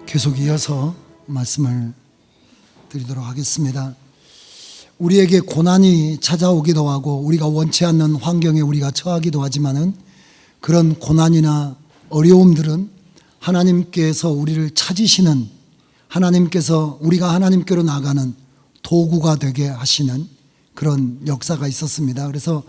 계속 이어서 말씀을 드리도록 하겠습니다. 우리에게 고난이 찾아오기도 하고 우리가 원치 않는 환경에 우리가 처하기도 하지만은 그런 고난이나 어려움들은 하나님께서 우리를 찾으시는, 하나님께서 우리가 하나님께로 나가는 도구가 되게 하시는 그런 역사가 있었습니다. 그래서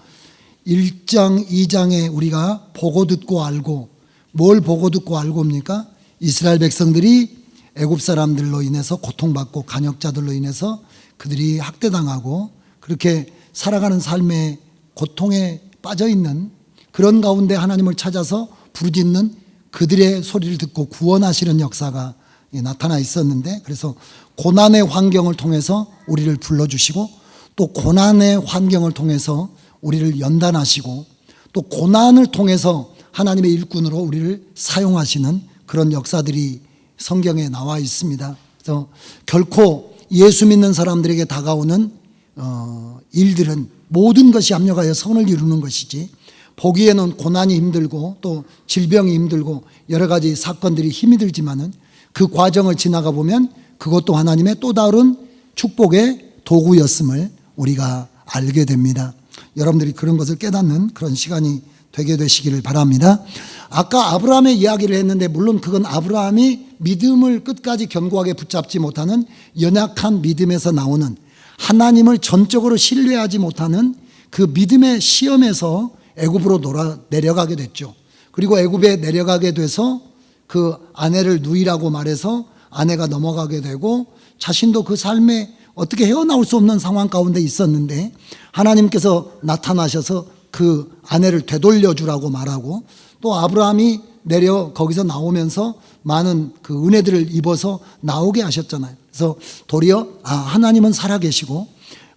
1장, 2장에 우리가 보고 듣고 알고, 뭘 보고 듣고 알고입니까? 이스라엘 백성들이 애굽 사람들로 인해서 고통받고 간역자들로 인해서 그들이 학대당하고 그렇게 살아가는 삶의 고통에 빠져있는 그런 가운데 하나님을 찾아서 부르짖는 그들의 소리를 듣고 구원하시는 역사가 나타나 있었는데, 그래서 고난의 환경을 통해서 우리를 불러주시고 또 고난의 환경을 통해서 우리를 연단하시고 또 고난을 통해서 하나님의 일꾼으로 우리를 사용하시는 그런 역사들이 성경에 나와 있습니다. 그래서 결코 예수 믿는 사람들에게 다가오는 일들은 모든 것이 합력하여 선을 이루는 것이지, 보기에는 고난이 힘들고 또 질병이 힘들고 여러 가지 사건들이 힘이 들지만은 그 과정을 지나가 보면 그것도 하나님의 또 다른 축복의 도구였음을 우리가 알게 됩니다. 여러분들이 그런 것을 깨닫는 그런 시간이 되게 되시기를 바랍니다. 아까 아브라함의 이야기를 했는데, 물론 그건 아브라함이 믿음을 끝까지 견고하게 붙잡지 못하는 연약한 믿음에서 나오는, 하나님을 전적으로 신뢰하지 못하는 그 믿음의 시험에서 애굽으로 내려가게 됐죠. 그리고 애굽에 내려가게 돼서 그 아내를 누이라고 말해서 아내가 넘어가게 되고 자신도 그 삶에 어떻게 헤어나올 수 없는 상황 가운데 있었는데 하나님께서 나타나셔서 그 아내를 되돌려 주라고 말하고, 또 아브라함이 내려 거기서 나오면서 많은 그 은혜들을 입어서 나오게 하셨잖아요. 그래서 도리어 하나님은 살아계시고,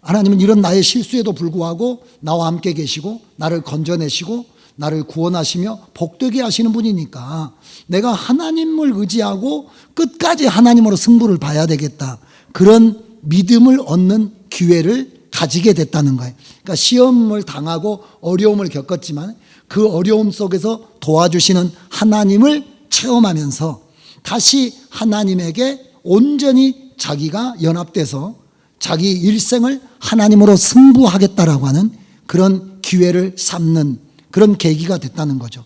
하나님은 이런 나의 실수에도 불구하고 나와 함께 계시고 나를 건져내시고 나를 구원하시며 복되게 하시는 분이니까 내가 하나님을 의지하고 끝까지 하나님으로 승부를 봐야 되겠다, 그런 믿음을 얻는 기회를 가지게 됐다는 거예요. 그러니까 시험을 당하고 어려움을 겪었지만 그 어려움 속에서 도와주시는 하나님을 체험하면서 다시 하나님에게 온전히 자기가 연합돼서 자기 일생을 하나님으로 승부하겠다라고 하는 그런 기회를 삼는 그런 계기가 됐다는 거죠.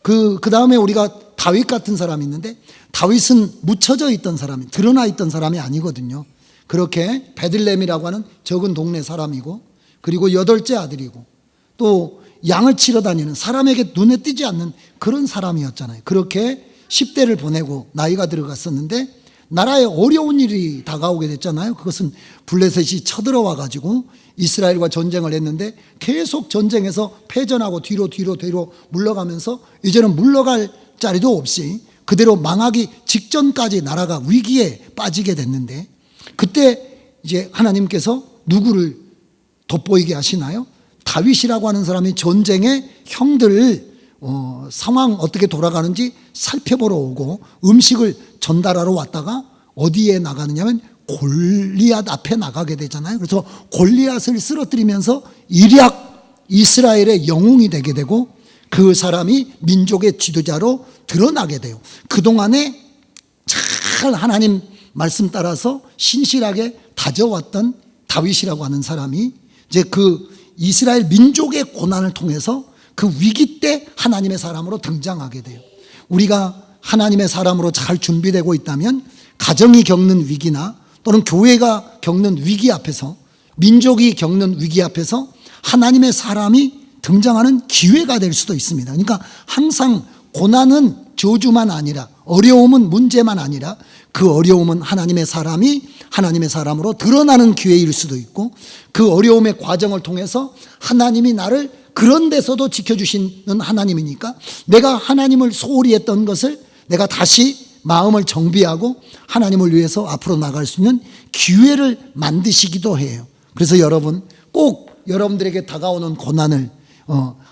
그 다음에 우리가 다윗 같은 사람이 있는데, 다윗은 묻혀져 있던 사람이, 드러나 있던 사람이 아니거든요. 그렇게 베들레헴이라고 하는 적은 동네 사람이고, 그리고 8째 아들이고 또 양을 치러 다니는, 사람에게 눈에 띄지 않는 그런 사람이었잖아요. 그렇게 10대를 보내고 나이가 들어갔었는데 나라에 어려운 일이 다가오게 됐잖아요. 그것은 블레셋이 쳐들어와 가지고 이스라엘과 전쟁을 했는데 계속 전쟁에서 패전하고 뒤로 물러가면서 이제는 물러갈 자리도 없이 그대로 망하기 직전까지 나라가 위기에 빠지게 됐는데, 그때 이제 하나님께서 누구를 돋보이게 하시나요? 다윗이라고 하는 사람이 전쟁의 형들을 상황 어떻게 돌아가는지 살펴보러 오고 음식을 전달하러 왔다가 어디에 나가느냐면 골리앗 앞에 나가게 되잖아요. 그래서 골리앗을 쓰러뜨리면서 일약 이스라엘의 영웅이 되게 되고 그 사람이 민족의 지도자로 드러나게 돼요. 그동안에 잘 하나님 말씀 따라서 신실하게 다져왔던 다윗이라고 하는 사람이 이제 그 이스라엘 민족의 고난을 통해서 그 위기 때 하나님의 사람으로 등장하게 돼요. 우리가 하나님의 사람으로 잘 준비되고 있다면 가정이 겪는 위기나 또는 교회가 겪는 위기 앞에서, 민족이 겪는 위기 앞에서 하나님의 사람이 등장하는 기회가 될 수도 있습니다. 그러니까 항상 고난은 저주만 아니라, 어려움은 문제만 아니라 그 어려움은 하나님의 사람이 하나님의 사람으로 드러나는 기회일 수도 있고, 그 어려움의 과정을 통해서 하나님이 나를 그런 데서도 지켜주시는 하나님이니까 내가 하나님을 소홀히 했던 것을 내가 다시 마음을 정비하고 하나님을 위해서 앞으로 나갈 수 있는 기회를 만드시기도 해요. 그래서 여러분, 꼭 여러분들에게 다가오는 고난을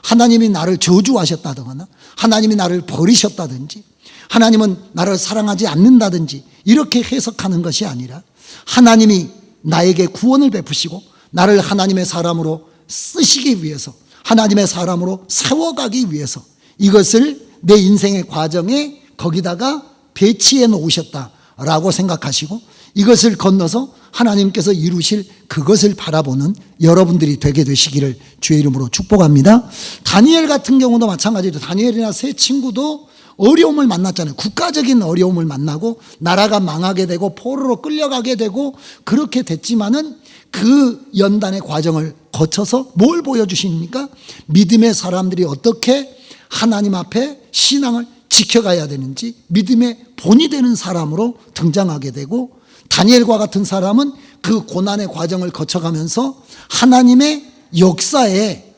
하나님이 나를 저주하셨다거나 하나님이 나를 버리셨다든지 하나님은 나를 사랑하지 않는다든지 이렇게 해석하는 것이 아니라, 하나님이 나에게 구원을 베푸시고 나를 하나님의 사람으로 쓰시기 위해서, 하나님의 사람으로 세워가기 위해서 이것을 내 인생의 과정에 거기다가 배치해 놓으셨다라고 생각하시고 이것을 건너서 하나님께서 이루실 그것을 바라보는 여러분들이 되게 되시기를 주의 이름으로 축복합니다. 다니엘 같은 경우도 마찬가지로 다니엘이나 세 친구도 어려움을 만났잖아요. 국가적인 어려움을 만나고 나라가 망하게 되고 포로로 끌려가게 되고 그렇게 됐지만은 그 연단의 과정을 거쳐서 뭘 보여주십니까? 믿음의 사람들이 어떻게 하나님 앞에 신앙을 지켜가야 되는지 믿음의 본이 되는 사람으로 등장하게 되고 다니엘과 같은 사람은 그 고난의 과정을 거쳐가면서 하나님의 역사에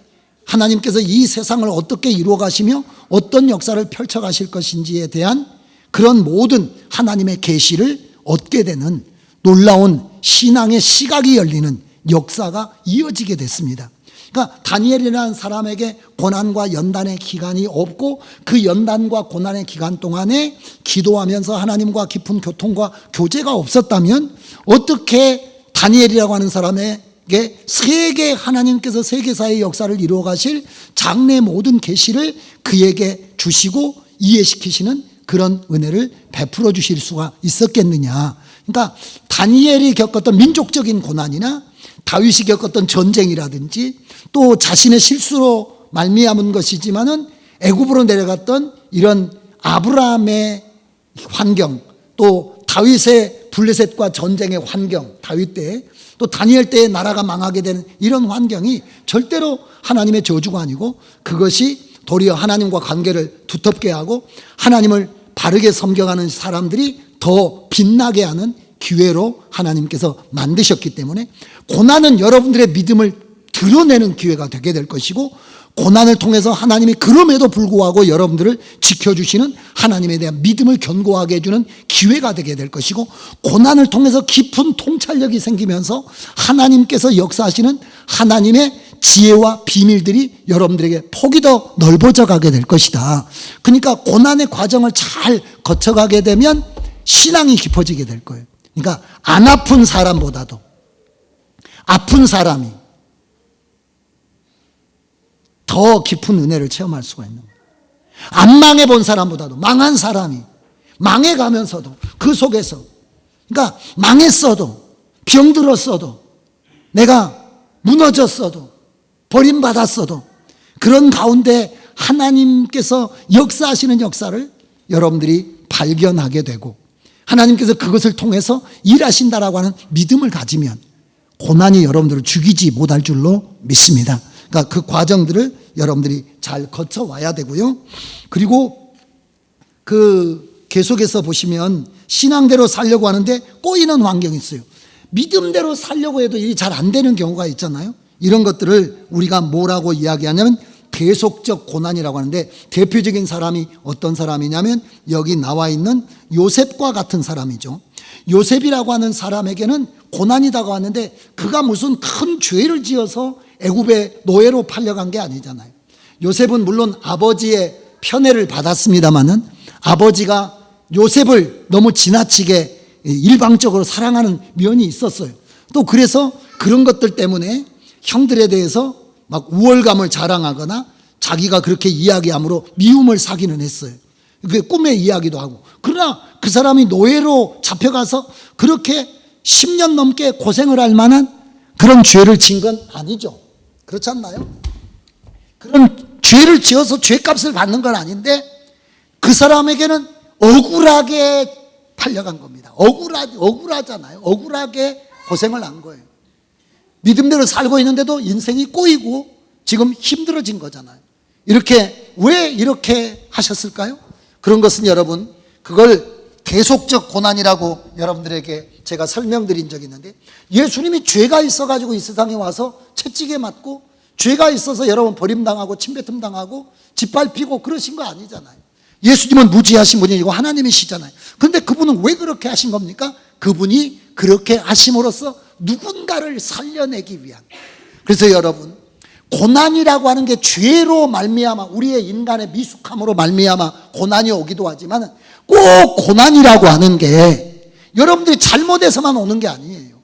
하나님께서 이 세상을 어떻게 이루어 가시며 어떤 역사를 펼쳐 가실 것인지에 대한 그런 모든 하나님의 계시를 얻게 되는 놀라운 신앙의 시각이 열리는 역사가 이어지게 됐습니다. 그러니까 다니엘이라는 사람에게 고난과 연단의 기간이 없고 그 연단과 고난의 기간 동안에 기도하면서 하나님과 깊은 교통과 교제가 없었다면 어떻게 다니엘이라고 하는 사람에게 세계 하나님께서 세계사의 역사를 이루어 가실 장래 모든 계시를 그에게 주시고 이해시키시는 그런 은혜를 베풀어 주실 수가 있었겠느냐. 그러니까 다니엘이 겪었던 민족적인 고난이나 다윗이 겪었던 전쟁이라든지 또 자신의 실수로 말미암은 것이지만은 애굽으로 내려갔던 이런 아브라함의 환경, 또 다윗의 블레셋과 전쟁의 환경, 다윗 때, 또 다니엘 때의 나라가 망하게 되는 이런 환경이 절대로 하나님의 저주가 아니고 그것이 도리어 하나님과 관계를 두텁게 하고 하나님을 바르게 섬겨가는 사람들이 더 빛나게 하는 기회로 하나님께서 만드셨기 때문에 고난은 여러분들의 믿음을 드러내는 기회가 되게 될 것이고 고난을 통해서 하나님이 그럼에도 불구하고 여러분들을 지켜주시는 하나님에 대한 믿음을 견고하게 해주는 기회가 되게 될 것이고 고난을 통해서 깊은 통찰력이 생기면서 하나님께서 역사하시는 하나님의 지혜와 비밀들이 여러분들에게 폭이 더 넓어져 가게 될 것이다. 그러니까 고난의 과정을 잘 거쳐가게 되면 신앙이 깊어지게 될 거예요. 그러니까 안 아픈 사람보다도 아픈 사람이 더 깊은 은혜를 체험할 수가 있는 거예요. 안 망해본 사람보다도 망한 사람이 망해가면서도 그 속에서 그러니까 망했어도 병들었어도 내가 무너졌어도 버림받았어도 그런 가운데 하나님께서 역사하시는 역사를 여러분들이 발견하게 되고 하나님께서 그것을 통해서 일하신다라고 하는 믿음을 가지면 고난이 여러분들을 죽이지 못할 줄로 믿습니다. 그러니까 그 과정들을 여러분들이 잘 거쳐와야 되고요. 그리고 그 계속해서 보시면 신앙대로 살려고 하는데 꼬이는 환경이 있어요. 믿음대로 살려고 해도 일이 잘 안 되는 경우가 있잖아요. 이런 것들을 우리가 뭐라고 이야기하냐면 계속적 고난이라고 하는데 대표적인 사람이 어떤 사람이냐면 여기 나와 있는 요셉과 같은 사람이죠. 요셉이라고 하는 사람에게는 고난이 다가왔는데 그가 무슨 큰 죄를 지어서 애굽의 노예로 팔려간 게 아니잖아요. 요셉은 물론 아버지의 편애를 받았습니다마는 아버지가 요셉을 너무 지나치게 일방적으로 사랑하는 면이 있었어요. 또 그래서 그런 것들 때문에 형들에 대해서 막 우월감을 자랑하거나 자기가 그렇게 이야기함으로 미움을 사기는 했어요. 그게 꿈의 이야기도 하고. 그러나 그 사람이 노예로 잡혀가서 그렇게 10년 넘게 고생을 할 만한 그런 죄를 지은 건 아니죠. 그렇지 않나요? 그런 죄를 지어서 죄값을 받는 건 아닌데 그 사람에게는 억울하게 팔려간 겁니다. 억울하잖아요. 억울하게 고생을 한 거예요. 믿음대로 살고 있는데도 인생이 꼬이고 지금 힘들어진 거잖아요. 왜 이렇게 하셨을까요? 그런 것은 여러분, 그걸 계속적 고난이라고 여러분들에게 제가 설명드린 적이 있는데 예수님이 죄가 있어가지고 이 세상에 와서 채찍에 맞고 죄가 있어서 여러분 버림당하고 침뱉음 당하고 짓밟히고 그러신 거 아니잖아요. 예수님은 무지하신 분이고 하나님이시잖아요. 그런데 그분은 왜 그렇게 하신 겁니까? 그분이 그렇게 하심으로써 누군가를 살려내기 위한. 그래서 여러분, 고난이라고 하는 게 죄로 말미암아 우리의 인간의 미숙함으로 말미암아 고난이 오기도 하지만 꼭 고난이라고 하는 게 여러분들이 잘못해서만 오는 게 아니에요.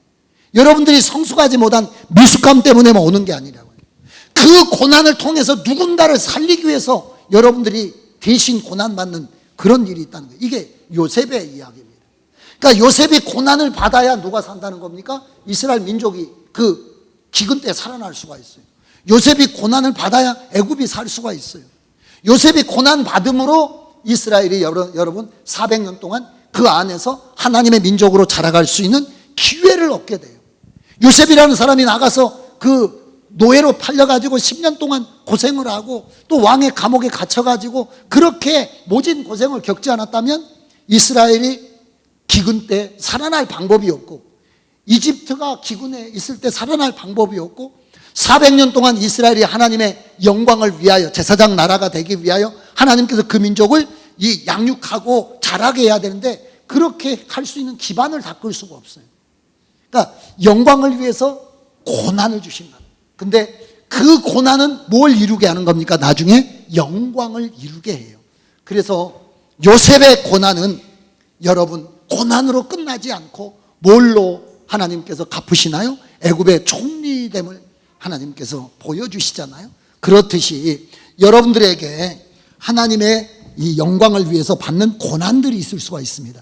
여러분들이 성숙하지 못한 미숙함 때문에만 오는 게 아니라고요. 그 고난을 통해서 누군가를 살리기 위해서 여러분들이 대신 고난받는 그런 일이 있다는 거예요. 이게 요셉의 이야기입니다. 그러니까 요셉이 고난을 받아야 누가 산다는 겁니까? 이스라엘 민족이 그 기근 때 살아날 수가 있어요. 요셉이 고난을 받아야 애굽이 살 수가 있어요. 요셉이 고난 받음으로 이스라엘이 여러분 400년 동안 그 안에서 하나님의 민족으로 자라갈 수 있는 기회를 얻게 돼요. 요셉이라는 사람이 나가서 그 노예로 팔려가지고 10년 동안 고생을 하고 또 왕의 감옥에 갇혀가지고 그렇게 모진 고생을 겪지 않았다면 이스라엘이 기근 때 살아날 방법이 없고, 이집트가 기근에 있을 때 살아날 방법이 없고, 400년 동안 이스라엘이 하나님의 영광을 위하여 제사장 나라가 되기 위하여 하나님께서 그 민족을 이 양육하고 자라게 해야 되는데 그렇게 할 수 있는 기반을 닦을 수가 없어요. 그러니까 영광을 위해서 고난을 주신다. 근데 그 고난은 뭘 이루게 하는 겁니까? 나중에 영광을 이루게 해요. 그래서 요셉의 고난은 여러분 고난으로 끝나지 않고 뭘로 하나님께서 갚으시나요? 애굽의 총리됨을 하나님께서 보여주시잖아요. 그렇듯이 여러분들에게 하나님의 이 영광을 위해서 받는 고난들이 있을 수가 있습니다.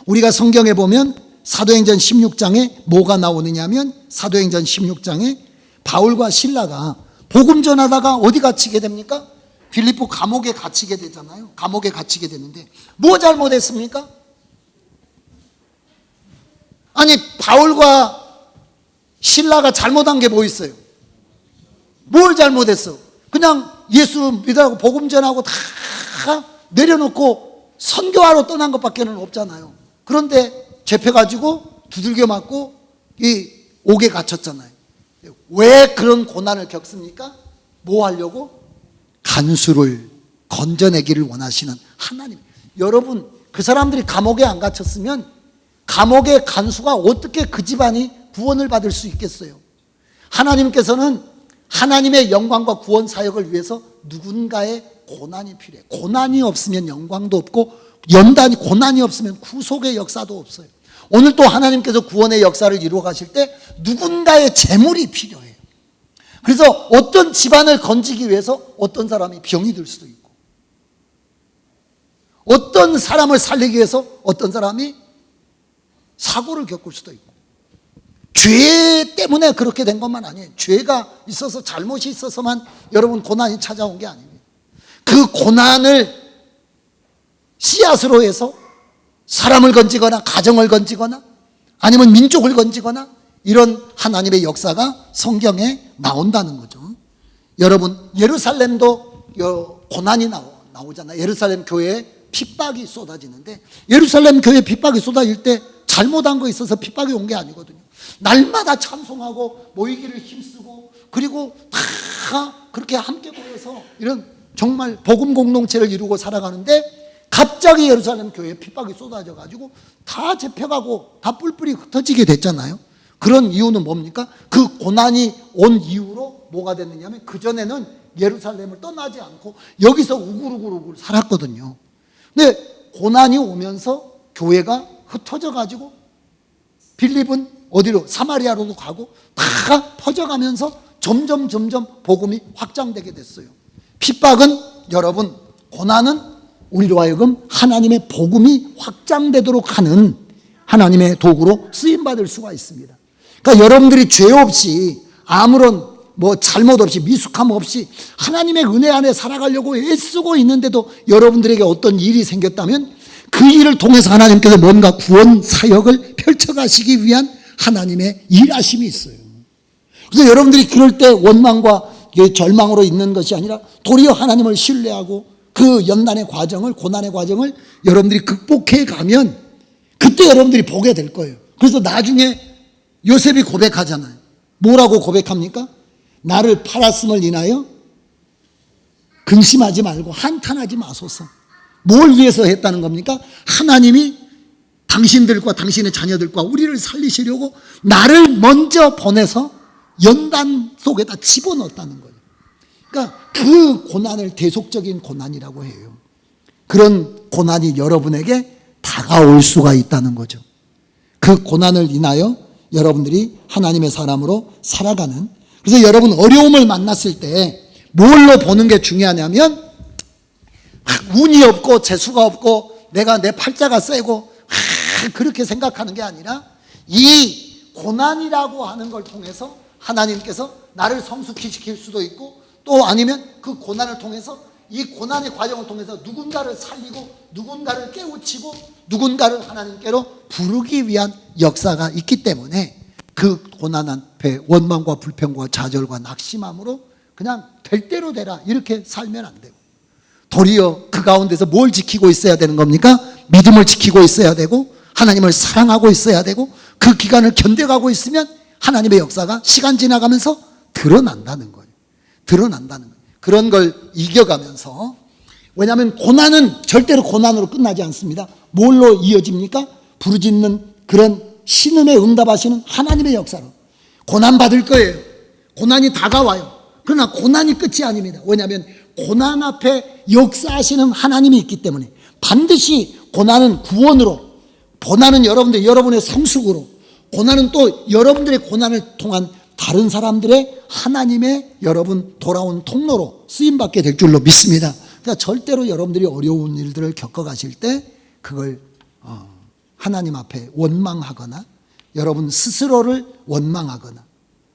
우리가 성경에 보면 사도행전 16장에 뭐가 나오느냐면, 사도행전 16장에 바울과 실라가 복음 전하다가 어디 갇히게 됩니까? 빌립보 감옥에 갇히게 되잖아요. 감옥에 갇히게 되는데 뭐 잘못했습니까? 아니 바울과 실라가 잘못한 게 뭐 있어요? 뭘 잘못했어? 그냥 예수 믿으라고 복음 전하고 다 내려놓고 선교하러 떠난 것밖에는 없잖아요. 그런데 잡혀가지고 두들겨 맞고 이 옥에 갇혔잖아요. 왜 그런 고난을 겪습니까? 뭐 하려고? 간수를 건져내기를 원하시는 하나님. 여러분, 그 사람들이 감옥에 안 갇혔으면 감옥의 간수가 어떻게 그 집안이 구원을 받을 수 있겠어요? 하나님께서는 하나님의 영광과 구원 사역을 위해서 누군가의 고난이 필요해요. 고난이 없으면 영광도 없고, 고난이 없으면 구속의 역사도 없어요. 오늘 또 하나님께서 구원의 역사를 이루어 가실 때 누군가의 재물이 필요해요. 그래서 어떤 집안을 건지기 위해서 어떤 사람이 병이 들 수도 있고, 어떤 사람을 살리기 위해서 어떤 사람이 사고를 겪을 수도 있고, 죄 때문에 그렇게 된 것만 아니에요. 죄가 있어서, 잘못이 있어서만 여러분 고난이 찾아온 게 아닙니다. 그 고난을 씨앗으로 해서 사람을 건지거나 가정을 건지거나 아니면 민족을 건지거나 이런 하나님의 역사가 성경에 나온다는 거죠. 여러분, 예루살렘도 고난이 나오잖아요. 예루살렘 교회에 핍박이 쏟아지는데, 예루살렘 교회에 핍박이 쏟아질 때 잘못한 거 있어서 핍박이 온 게 아니거든요. 날마다 찬송하고 모이기를 힘쓰고, 그리고 다 그렇게 함께 모여서 이런 정말 복음 공동체를 이루고 살아가는데, 갑자기 예루살렘 교회에 핍박이 쏟아져 가지고 다 잡혀가고 다 뿔뿔이 흩어지게 됐잖아요. 그런 이유는 뭡니까? 그 고난이 온 이후로 뭐가 됐느냐면, 그전에는 예루살렘을 떠나지 않고 여기서 우글우글 살았거든요. 근데 고난이 오면서 교회가 흩어져 가지고 빌립은 어디로? 사마리아로도 가고 다 퍼져가면서 점점 복음이 확장되게 됐어요. 핍박은, 여러분, 고난은 우리로 하여금 하나님의 복음이 확장되도록 하는 하나님의 도구로 쓰임받을 수가 있습니다. 그러니까 여러분들이 죄 없이, 아무런 잘못 없이, 미숙함 없이 하나님의 은혜 안에 살아가려고 애쓰고 있는데도 여러분들에게 어떤 일이 생겼다면 그 일을 통해서 하나님께서 뭔가 구원 사역을 펼쳐가시기 위한 하나님의 일하심이 있어요. 그래서 여러분들이 그럴 때 원망과 절망으로 있는 것이 아니라 도리어 하나님을 신뢰하고 그 연단의 과정을, 고난의 과정을 여러분들이 극복해 가면 그때 여러분들이 보게 될 거예요. 그래서 나중에 요셉이 고백하잖아요. 뭐라고 고백합니까? 나를 팔았음을 인하여 근심하지 말고 한탄하지 마소서. 뭘 위해서 했다는 겁니까? 하나님이 당신들과 당신의 자녀들과 우리를 살리시려고 나를 먼저 보내서 연단 속에다 집어넣었다는 거예요. 그러니까 그 고난을 대속적인 고난이라고 해요. 그런 고난이 여러분에게 다가올 수가 있다는 거죠. 그 고난을 인하여 여러분들이 하나님의 사람으로 살아가는, 그래서 여러분 어려움을 만났을 때 뭘로 보는 게 중요하냐면, 운이 없고 재수가 없고 내가 내 팔자가 세고 그렇게 생각하는 게 아니라 이 고난이라고 하는 걸 통해서 하나님께서 나를 성숙히 시킬 수도 있고, 또 아니면 그 고난을 통해서, 이 고난의 과정을 통해서 누군가를 살리고 누군가를 깨우치고 누군가를 하나님께로 부르기 위한 역사가 있기 때문에 그 고난 앞에 원망과 불평과 좌절과 낙심함으로 그냥 될 대로 되라 이렇게 살면 안 되고, 도리어 그 가운데서 뭘 지키고 있어야 되는 겁니까? 믿음을 지키고 있어야 되고 하나님을 사랑하고 있어야 되고, 그 기간을 견뎌가고 있으면 하나님의 역사가 시간 지나가면서 드러난다는 거예요. 드러난다는 거예요. 그런 걸 이겨가면서, 왜냐하면 고난은 절대로 고난으로 끝나지 않습니다. 뭘로 이어집니까? 부르짖는 그런 신음에 응답하시는 하나님의 역사로. 고난 받을 거예요. 고난이 다가와요. 그러나 고난이 끝이 아닙니다. 왜냐하면 고난 앞에 역사하시는 하나님이 있기 때문에 반드시 고난은 구원으로, 고난은 여러분의 성숙으로, 고난은 또 여러분들의 고난을 통한 다른 사람들의 하나님의 여러분 돌아온 통로로 쓰임받게 될 줄로 믿습니다. 그러니까 절대로 여러분들이 어려운 일들을 겪어가실 때 그걸 하나님 앞에 원망하거나 여러분 스스로를 원망하거나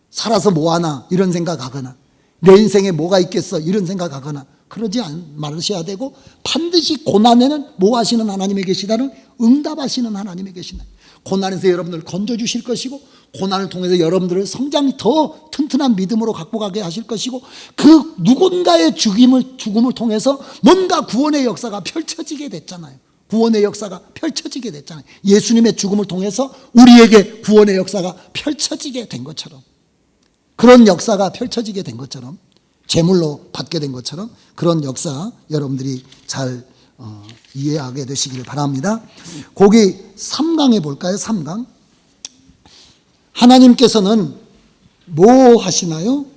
살아서 뭐하나 이런 생각하거나 내 인생에 뭐가 있겠어 이런 생각하거나 그러지 말으셔야 되고, 반드시 고난에는 뭐 하시는 하나님이 계시다는, 응답하시는 하나님이 계시다. 고난에서 여러분들을 건져주실 것이고, 고난을 통해서 여러분들을 성장이 더 튼튼한 믿음으로 갖고 가게 하실 것이고, 그 누군가의 죽음을 통해서 뭔가 구원의 역사가 펼쳐지게 됐잖아요. 구원의 역사가 펼쳐지게 됐잖아요. 예수님의 죽음을 통해서 우리에게 구원의 역사가 펼쳐지게 된 것처럼, 그런 역사가 펼쳐지게 된 것처럼, 제물로 받게 된 것처럼 그런 역사 여러분들이 잘 이해하게 되시기를 바랍니다. 거기 3강에 볼까요? 3강. 하나님께서는 뭐 하시나요?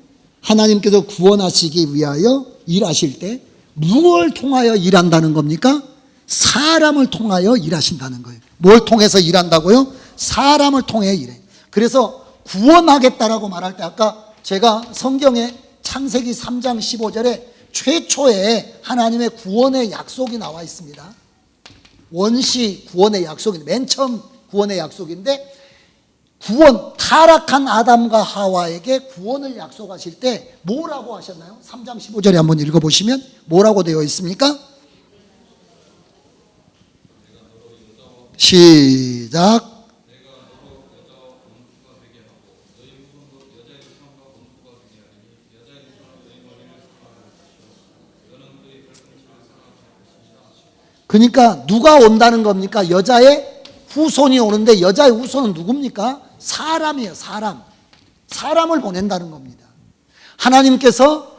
하나님께서 구원하시기 위하여 일하실 때 무엇을 통하여 일한다는 겁니까? 사람을 통하여 일하신다는 거예요. 뭘 통해서 일한다고요? 사람을 통해 일해요. 그래서 구원하겠다라고 말할 때, 아까 제가 성경에 창세기 3장 15절에 최초에 하나님의 구원의 약속이 나와 있습니다. 원시 구원의 약속인데, 맨 처음 구원의 약속인데, 구원, 타락한 아담과 하와에게 구원을 약속하실 때 뭐라고 하셨나요? 3장 15절에 한번 읽어보시면 뭐라고 되어 있습니까? 시작. 그러니까 누가 온다는 겁니까? 여자의 후손이 오는데, 여자의 후손은 누굽니까? 사람이에요. 사람을 보낸다는 겁니다. 하나님께서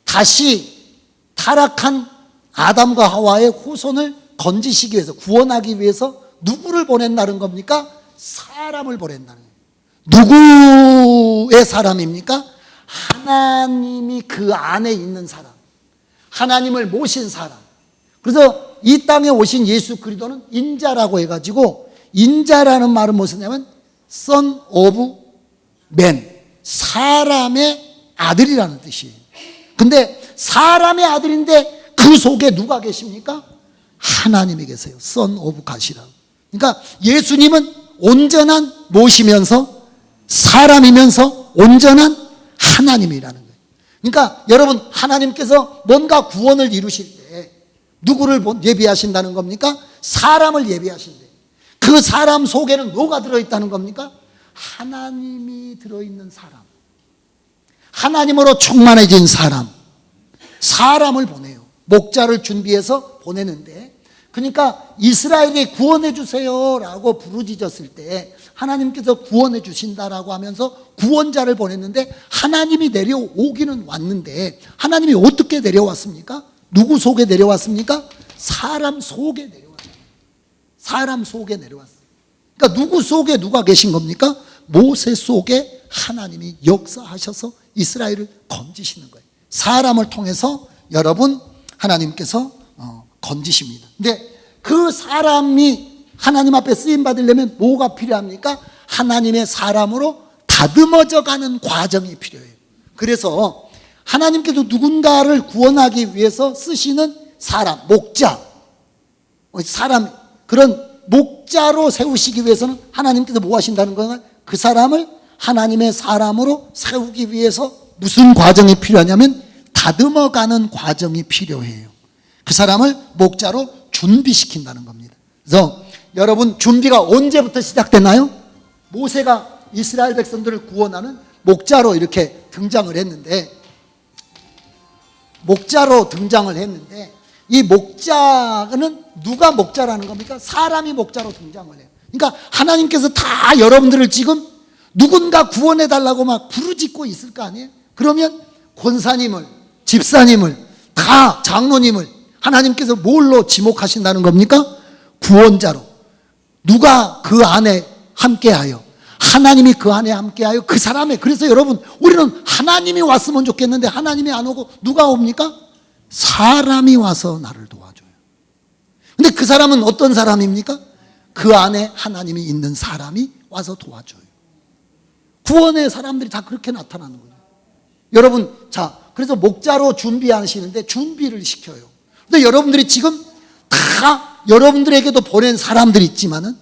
다시 타락한 아담과 하와의 후손을 건지시기 위해서, 구원하기 위해서 누구를 보낸다는 겁니까? 사람을 보낸다는 거예요. 누구의 사람입니까? 하나님이 그 안에 있는 사람, 하나님을 모신 사람. 그래서 이 땅에 오신 예수 그리스도는 인자라고 해가지고, 인자라는 말은 무엇이냐면 Son of Man, 사람의 아들이라는 뜻이에요. 근데 사람의 아들인데 그 속에 누가 계십니까? 하나님이 계세요. Son of God이라고. 그러니까 예수님은 온전한 모시면서 사람이면서 온전한 하나님이라는 거예요. 그러니까 여러분, 하나님께서 뭔가 구원을 이루실 때 누구를 예비하신다는 겁니까? 사람을 예비하신대. 그 사람 속에는 뭐가 들어있다는 겁니까? 하나님이 들어있는 사람, 하나님으로 충만해진 사람, 사람을 보내요. 목자를 준비해서 보내는데, 그러니까 이스라엘이 구원해 주세요 라고 부르짖었을 때 하나님께서 구원해 주신다라고 하면서 구원자를 보냈는데, 하나님이 내려오기는 왔는데 하나님이 어떻게 내려왔습니까? 누구 속에 내려왔습니까? 사람 속에 내려왔어요. 사람 속에 내려왔어요. 그러니까 누구 속에 누가 계신 겁니까? 모세 속에 하나님이 역사하셔서 이스라엘을 건지시는 거예요. 사람을 통해서 여러분 하나님께서 건지십니다. 근데 그 사람이 하나님 앞에 쓰임 받으려면 뭐가 필요합니까? 하나님의 사람으로 다듬어져 가는 과정이 필요해요. 그래서 하나님께서 누군가를 구원하기 위해서 쓰시는 사람, 목자, 사람, 그런 목자로 세우시기 위해서는 하나님께서 뭐 하신다는 건가요? 그 사람을 하나님의 사람으로 세우기 위해서 무슨 과정이 필요하냐면 다듬어가는 과정이 필요해요. 그 사람을 목자로 준비시킨다는 겁니다. 그래서 여러분, 준비가 언제부터 시작됐나요? 모세가 이스라엘 백성들을 구원하는 목자로 이렇게 등장을 했는데, 이 목자는 누가 목자라는 겁니까? 사람이 목자로 등장을 해요. 그러니까 하나님께서 다 여러분들을 지금 누군가 구원해 달라고 막 부르짖고 있을 거 아니에요? 그러면 권사님을, 집사님을, 다 장로님을 하나님께서 뭘로 지목하신다는 겁니까? 구원자로. 누가 그 안에 함께하여, 하나님이 그 안에 함께하여 그 사람의, 그래서 여러분, 우리는 하나님이 왔으면 좋겠는데 하나님이 안 오고 누가 옵니까? 사람이 와서 나를 도와줘요. 근데 그 사람은 어떤 사람입니까? 그 안에 하나님이 있는 사람이 와서 도와줘요. 구원의 사람들이 다 그렇게 나타나는 거예요. 여러분, 자, 그래서 목자로 준비하시는데 준비를 시켜요. 근데 여러분들이 지금 다 여러분들에게도 보낸 사람들이 있지만은,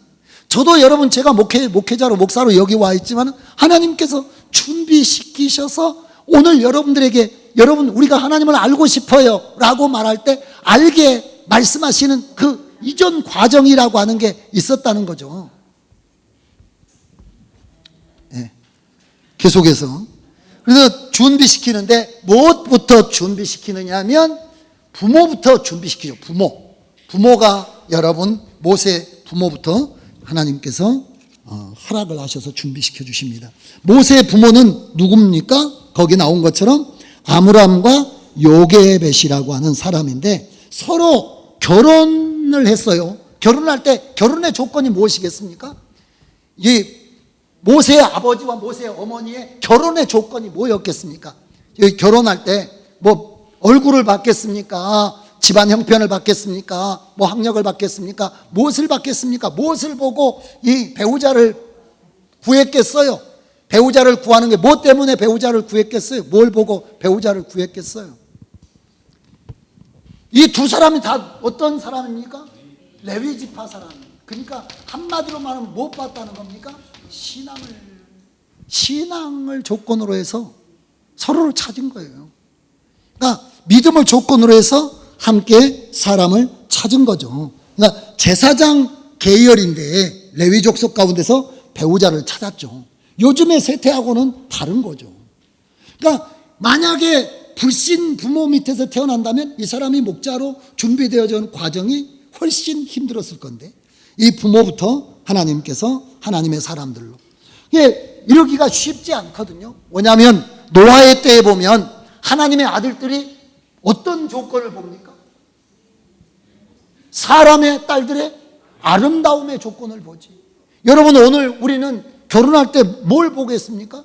저도 여러분, 제가 목회자로, 목사로 여기 와 있지만은 하나님께서 준비시키셔서 오늘 여러분들에게, 여러분, 우리가 하나님을 알고 싶어요 라고 말할 때 알게 말씀하시는 그 이전 과정이라고 하는 게 있었다는 거죠. 네. 계속해서, 그래서 준비시키는데 무엇부터 준비시키느냐 하면 부모부터 준비시키죠. 부모가 여러분, 모세 부모부터 하나님께서 허락을 하셔서 준비시켜 주십니다. 모세의 부모는 누굽니까? 거기 나온 것처럼 아므람과 요게벳이라고 하는 사람인데 서로 결혼을 했어요. 결혼할 때 결혼의 조건이 무엇이겠습니까? 이 모세의 아버지와 모세의 어머니의 결혼의 조건이 뭐였겠습니까? 결혼할 때 뭐 얼굴을 받겠습니까? 집안 형편을 받겠습니까? 뭐 학력을 받겠습니까? 무엇을 받겠습니까? 무엇을 보고 이 배우자를 구했겠어요? 배우자를 구하는 게 뭐 때문에 배우자를 구했겠어요? 뭘 보고 배우자를 구했겠어요? 이 두 사람이 다 어떤 사람입니까? 레위 지파 사람. 그러니까 한마디로 말하면 못 봤다는 겁니까? 신앙을 조건으로 해서 서로를 찾은 거예요. 그러니까 믿음을 조건으로 해서 함께 사람을 찾은 거죠. 그러니까 제사장 계열인데 레위 족속 가운데서 배우자를 찾았죠. 요즘의 세태하고는 다른 거죠. 그러니까 만약에 불신 부모 밑에서 태어난다면 이 사람이 목자로 준비되어져 온 과정이 훨씬 힘들었을 건데, 이 부모부터 하나님께서 하나님의 사람들로, 이게 이러기가 쉽지 않거든요. 왜냐하면 노아의 때에 보면 하나님의 아들들이 어떤 조건을 봅니까? 사람의 딸들의 아름다움의 조건을 보지. 여러분, 오늘 우리는 결혼할 때 뭘 보겠습니까?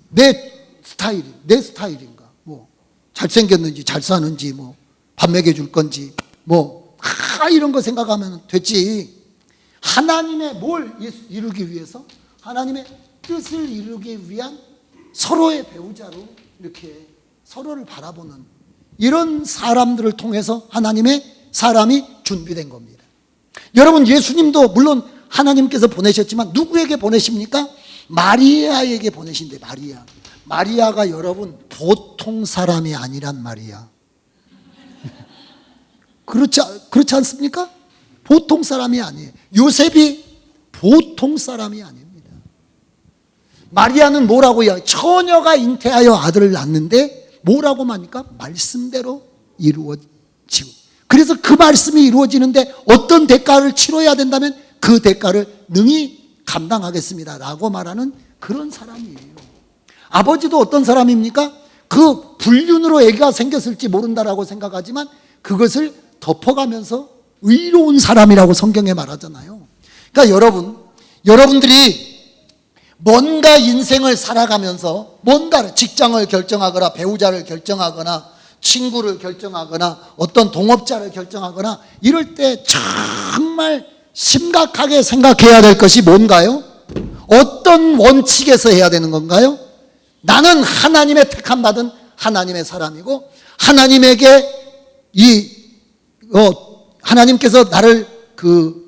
내 스타일인가? 뭐 잘생겼는지, 잘 사는지, 뭐 밥 먹여줄 건지, 뭐 이런 거 생각하면 됐지. 하나님의 뭘 이루기 위해서, 하나님의 뜻을 이루기 위한 서로의 배우자로 이렇게 서로를 바라보는 이런 사람들을 통해서 하나님의 사람이 준비된 겁니다. 여러분, 예수님도 물론 하나님께서 보내셨지만 누구에게 보내십니까? 마리아에게 보내신대. 마리아가 여러분 보통 사람이 아니란 말이야. 그렇지 않습니까? 보통 사람이 아니에요. 요셉이 보통 사람이 아닙니다. 마리아는 뭐라고요? 처녀가 잉태하여 아들을 낳는데 뭐라고 합니까? 말씀대로 이루어지고, 그래서 그 말씀이 이루어지는데 어떤 대가를 치러야 된다면 그 대가를 능히 감당하겠습니다 라고 말하는 그런 사람이에요. 아버지도 어떤 사람입니까? 그 불륜으로 애가 생겼을지 모른다라고 생각하지만 그것을 덮어가면서 의로운 사람이라고 성경에 말하잖아요. 그러니까 여러분들이 뭔가 인생을 살아가면서 뭔가 직장을 결정하거나 배우자를 결정하거나 친구를 결정하거나 어떤 동업자를 결정하거나 이럴 때 정말 심각하게 생각해야 될 것이 뭔가요? 어떤 원칙에서 해야 되는 건가요? 나는 하나님의 택함받은 하나님의 사람이고, 하나님에게 하나님께서 나를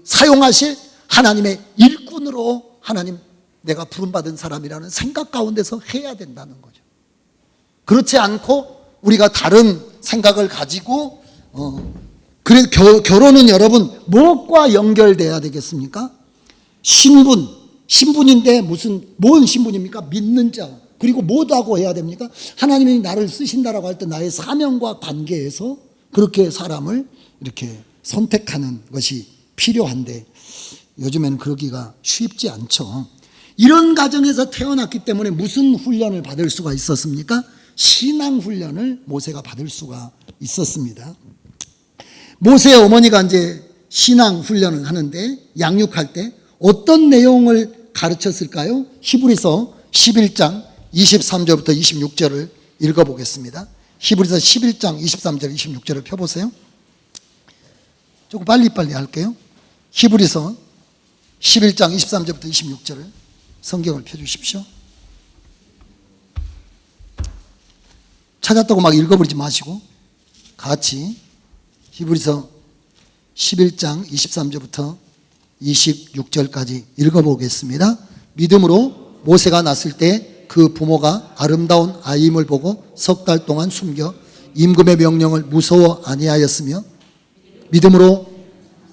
사용하실 하나님의 일꾼으로 하나님 내가 부름받은 사람이라는 생각 가운데서 해야 된다는 거죠. 그렇지 않고 우리가 다른 생각을 가지고 그래 결혼은 여러분 무엇과 연결돼야 되겠습니까? 신분인데 뭔 신분입니까? 믿는 자. 그리고 뭐라고 해야 됩니까? 하나님이 나를 쓰신다라고 할 때 나의 사명과 관계에서 그렇게 사람을 이렇게 선택하는 것이 필요한데 요즘에는 그러기가 쉽지 않죠. 이런 가정에서 태어났기 때문에 무슨 훈련을 받을 수가 있었습니까? 신앙 훈련을 모세가 받을 수가 있었습니다. 모세의 어머니가 이제 신앙 훈련을 하는데 양육할 때 어떤 내용을 가르쳤을까요? 히브리서 11장 23절부터 26절을 읽어보겠습니다. 히브리서 11장 23절 26절을 펴보세요. 조금 빨리빨리 할게요. 히브리서 11장 23절부터 26절을 성경을 펴주십시오. 찾았다고 막 읽어버리지 마시고 같이 히브리서 11장 23절부터 26절까지 읽어보겠습니다. 믿음으로 모세가 났을 때 그 부모가 아름다운 아임을 보고 석 달 동안 숨겨 임금의 명령을 무서워 아니하였으며 믿음으로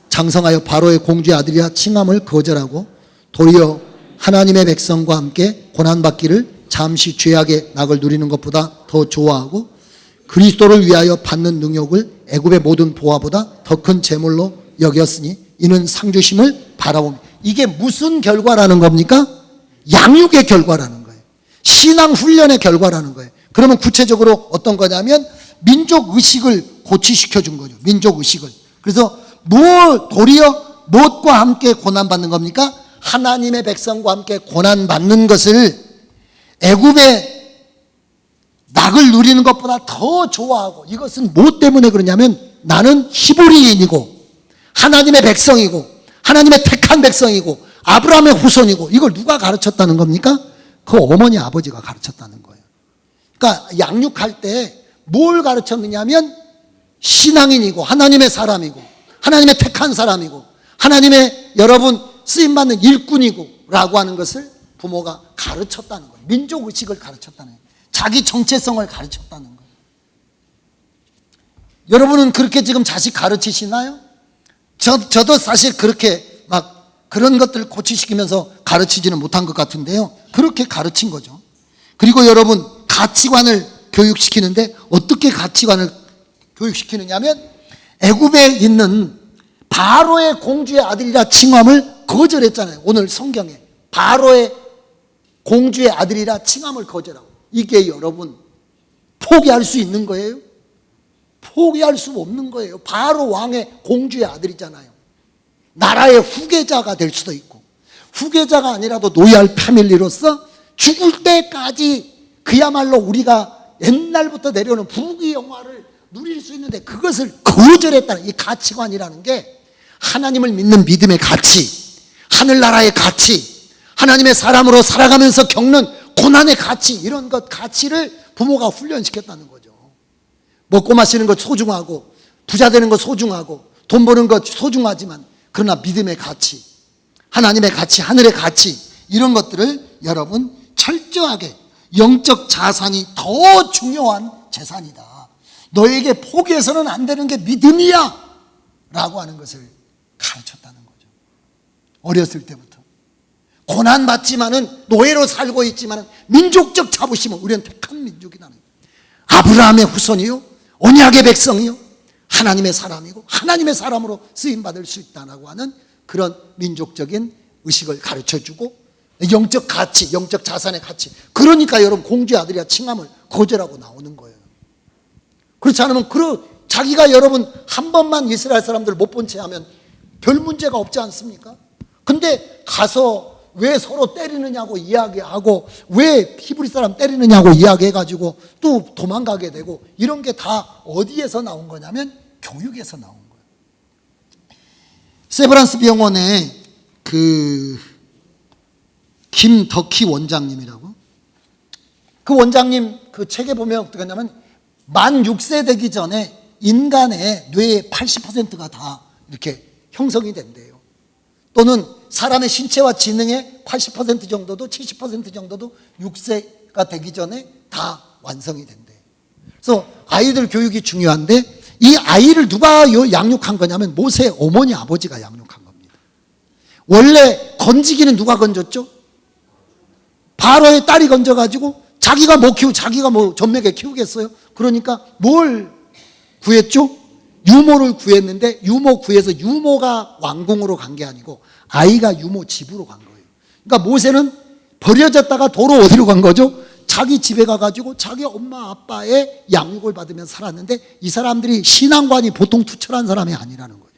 장성하여 바로의 공주의 아들이라 칭함을 거절하고 도리어 하나님의 백성과 함께 고난받기를 잠시 죄악의 낙을 누리는 것보다 더 좋아하고 그리스도를 위하여 받는 능욕을 애굽의 모든 보화보다 더 큰 재물로 여겼으니 이는 상주심을 바라봅니다. 이게 무슨 결과라는 겁니까? 양육의 결과라는 거예요. 신앙 훈련의 결과라는 거예요. 그러면 구체적으로 어떤 거냐면 민족 의식을 고취시켜 준 거죠. 민족 의식을. 그래서 도리어 무엇과 함께 고난받는 겁니까? 하나님의 백성과 함께 고난받는 것을 애굽의 낙을 누리는 것보다 더 좋아하고, 이것은 무엇 때문에 그러냐면 나는 히브리인이고 하나님의 백성이고 하나님의 택한 백성이고 아브라함의 후손이고, 이걸 누가 가르쳤다는 겁니까? 그 어머니 아버지가 가르쳤다는 거예요. 그러니까 양육할 때 뭘 가르쳤느냐면 신앙인이고 하나님의 사람이고 하나님의 택한 사람이고 하나님의 여러분 쓰임받는 일꾼이고 라고 하는 것을 부모가 가르쳤다는 거예요. 민족의식을 가르쳤다는 거예요. 자기 정체성을 가르쳤다는 거예요. 여러분은 그렇게 지금 자식 가르치시나요? 저도 사실 그렇게 막 그런 것들을 고치시키면서 가르치지는 못한 것 같은데요. 그렇게 가르친 거죠. 그리고 여러분 가치관을 교육시키는데 어떻게 가치관을 교육시키느냐면 애굽에 있는 바로의 공주의 아들이라 칭함을 거절했잖아요. 오늘 성경에 바로의 공주의 아들이라 칭함을 거절하고, 이게 여러분 포기할 수 있는 거예요? 포기할 수 없는 거예요. 바로 왕의 공주의 아들이잖아요. 나라의 후계자가 될 수도 있고, 후계자가 아니라도 노예할 패밀리로서 죽을 때까지 그야말로 우리가 옛날부터 내려오는 부귀 영화를 누릴 수 있는데 그것을 거절했다는 이 가치관이라는 게 하나님을 믿는 믿음의 가치, 하늘나라의 가치, 하나님의 사람으로 살아가면서 겪는 고난의 가치, 이런 것 가치를 부모가 훈련시켰다는 거죠. 먹고 마시는 것 소중하고 부자 되는 것 소중하고 돈 버는 것 소중하지만 그러나 믿음의 가치, 하나님의 가치, 하늘의 가치, 이런 것들을 여러분 철저하게, 영적 자산이 더 중요한 재산이다, 너에게 포기해서는 안 되는 게 믿음이야 라고 하는 것을 가르쳤다는 거죠. 어렸을 때부터 고난받지만은 노예로 살고 있지만은 민족적 자부심은 우리는 택한 민족이라는 거예요. 아브라함의 후손이요 언약의 백성이요 하나님의 사람이고 하나님의 사람으로 쓰임받을 수 있다라고 하는 그런 민족적인 의식을 가르쳐주고, 영적 가치, 영적 자산의 가치. 그러니까 여러분 공주의 아들이라 칭함을 거절하고 나오는 거예요. 그렇지 않으면 자기가 여러분 한 번만 이스라엘 사람들 못 본 채 하면 별 문제가 없지 않습니까? 근데 가서 왜 서로 때리느냐고 이야기하고 왜 히브리 사람 때리느냐고 이야기해가지고 또 도망가게 되고, 이런 게 다 어디에서 나온 거냐면 교육에서 나온 거예요. 세브란스 병원에 김덕희 원장님이라고, 그 원장님 그 책에 보면 어떻게 하냐면 만 6세 되기 전에 인간의 뇌의 80%가 다 이렇게 형성이 된대요. 또는 사람의 신체와 지능의 80% 정도도 70% 정도도 6세가 되기 전에 다 완성이 된대요. 그래서 아이들 교육이 중요한데 이 아이를 누가 양육한 거냐면 모세의 어머니 아버지가 양육한 겁니다. 원래 건지기는 누가 건졌죠? 바로의 딸이 건져가지고 자기가 뭐 키우고 자기가 뭐 전맥에 키우겠어요? 그러니까 뭘 구했죠? 유모를 구했는데 유모 구해서 유모가 왕궁으로 간 게 아니고 아이가 유모 집으로 간 거예요. 그러니까 모세는 버려졌다가 도로 어디로 간 거죠? 자기 집에 가가지고 자기 엄마 아빠의 양육을 받으면서 살았는데 이 사람들이 신앙관이 보통 투철한 사람이 아니라는 거예요.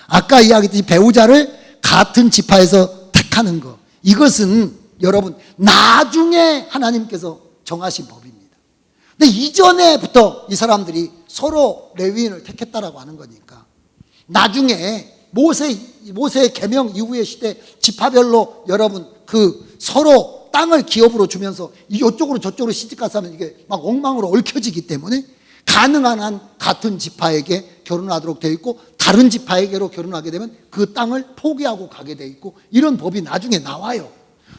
아까 이야기했듯이 배우자를 같은 지파에서 택하는 거, 이것은 여러분 나중에 하나님께서 정하신 법입니다. 근데 이전에부터 이 사람들이 서로 레위인을 택했다라고 하는 거니까 나중에 모세의 계명 이후의 시대 지파별로 여러분 그 서로 땅을 기업으로 주면서 이쪽으로 저쪽으로 시집가서 하면 이게 막 엉망으로 얽혀지기 때문에 가능한 한 같은 지파에게 결혼하도록 되어 있고 다른 지파에게로 결혼하게 되면 그 땅을 포기하고 가게 되어 있고 이런 법이 나중에 나와요.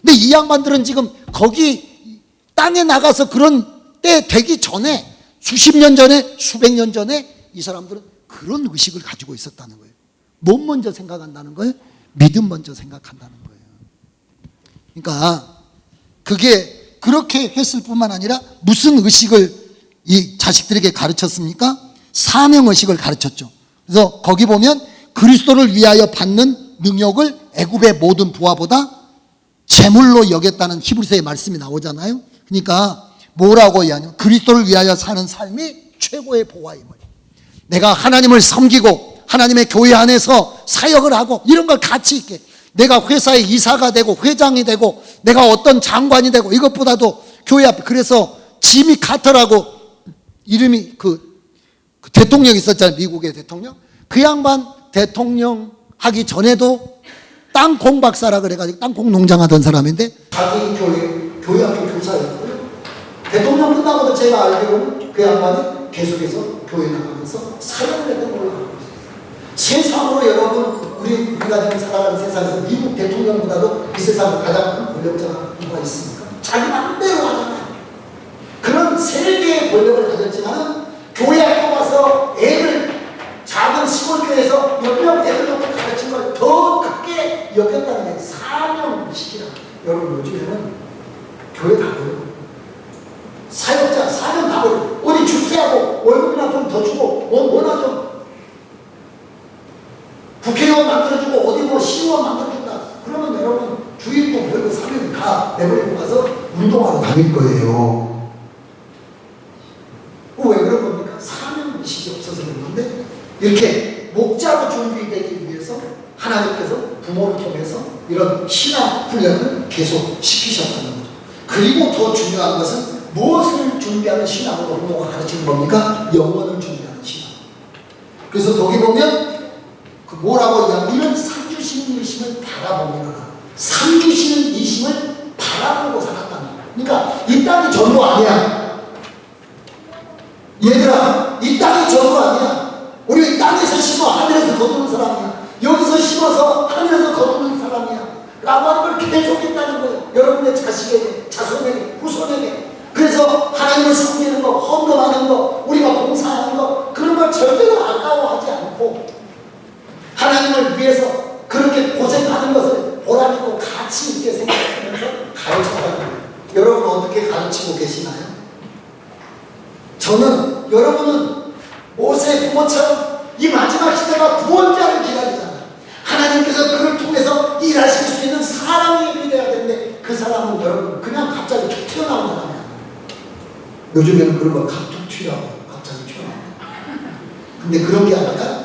근데 이 양반들은 지금 거기 땅에 나가서 그런 때 되기 전에 수십 년 전에 수백 년 전에 이 사람들은 그런 의식을 가지고 있었다는 거예요. 뭐 먼저 생각한다는 거예요? 믿음 먼저 생각한다는 거예요. 그러니까 그게 그렇게 했을 뿐만 아니라 무슨 의식을 이 자식들에게 가르쳤습니까? 사명의식을 가르쳤죠. 그래서 거기 보면 그리스도를 위하여 받는 능력을 애굽의 모든 부하보다 재물로 여겼다는 히브리서의 말씀이 나오잖아요. 그러니까 뭐라고 이야기하냐면 그리스도를 위하여 사는 삶이 최고의 보화임을, 내가 하나님을 섬기고 하나님의 교회 안에서 사역을 하고 이런 걸 가치 있게 내가 회사의 이사가 되고 회장이 되고 내가 어떤 장관이 되고 이것보다도 교회 앞에, 그래서 지미 카터라고 이름이 그 대통령이 있었잖아요. 미국의 대통령. 그 양반 대통령 하기 전에도 땅콩 박사라 그래가지고 땅콩 농장 하던 사람인데 자기 교회 학교 교사였고요. 대통령 끝나고도 제가 알기로는 그 양반이 계속해서 교회 나가면서 사역을 했던 걸로 알고 있어요. 세상으로 여러분 우리가 지금 살아가는 세상에서 미국 대통령보다도 이 세상에 가장 큰 권력자가 누가 있습니까? 자기 맘대로 하잖아요. 그런 세계의 권력을 가졌지만 교회 학교 가서 애들 작은 시골교회에서 몇 명 애들 놓고 가르친 걸 더 크게 여겼다는 게 사명의식이라. 여러분 요즘에는 교회 다 버리고 사역자 사명 다 버리고 어디 출세하고 월급이나 좀 더 주고 뭐나 좀 국회의원 만들어주고 어디 뭐 시의원 만들어준다 그러면 여러분 주일도 별거 사명 다 내버리고 가서 운동하러 다닐 거예요. 왜 그런 겁니까? 사명의식이 없어서 그런 건데 이렇게 목자로 준비되기 위해서 하나님께서 부모를 통해서 이런 신앙 훈련을 계속 시키셨다는 거죠. 그리고 더 중요한 것은 무엇을 준비하는 신앙으로 부모가 가르치는 겁니까? 영혼을 준비하는 신앙. 그래서 거기 보면 그 뭐라고 얘기하면 이런 상주시는 이심을 바라보면 상주시는 이심을 바라보고 살았다는 거예요. 그러니까 이 땅이 전부 아니야. 얘들아, 이 땅이 전부 아니야. 우리 이 땅에서 심어 하늘에서 거두는 사람이야. 여기서 심어서 하늘에서 거두는 사람이야. 라고 하는 걸 계속했다는 거예요. 여러분의 자식에게, 자손에게, 후손에게. 그래서 하나님을 섬기는 거, 헌금하는 거, 우리가 봉사하는 거, 그런 걸 절대로 아까워하지 않고 하나님을 위해서 그렇게 고생하는 것을 보람있고 가치 있게 생각하면서 가르쳐가는 거예요. 여러분 어떻게 가르치고 계시나요? 저는 여러분은 모세 부모처럼 이 마지막 시대가 구원자를 기다리잖아요. 하나님께서 그를 통해서 일하실 수 있는 사람이 되어야 되는데 그 사람은 여러분 그냥 갑자기 툭 튀어나온 사람이 아니에요. 요즘에는 그런 걸 갑툭 튀어나와요. 갑자기 튀어나와요. 근데 그런 게 아니라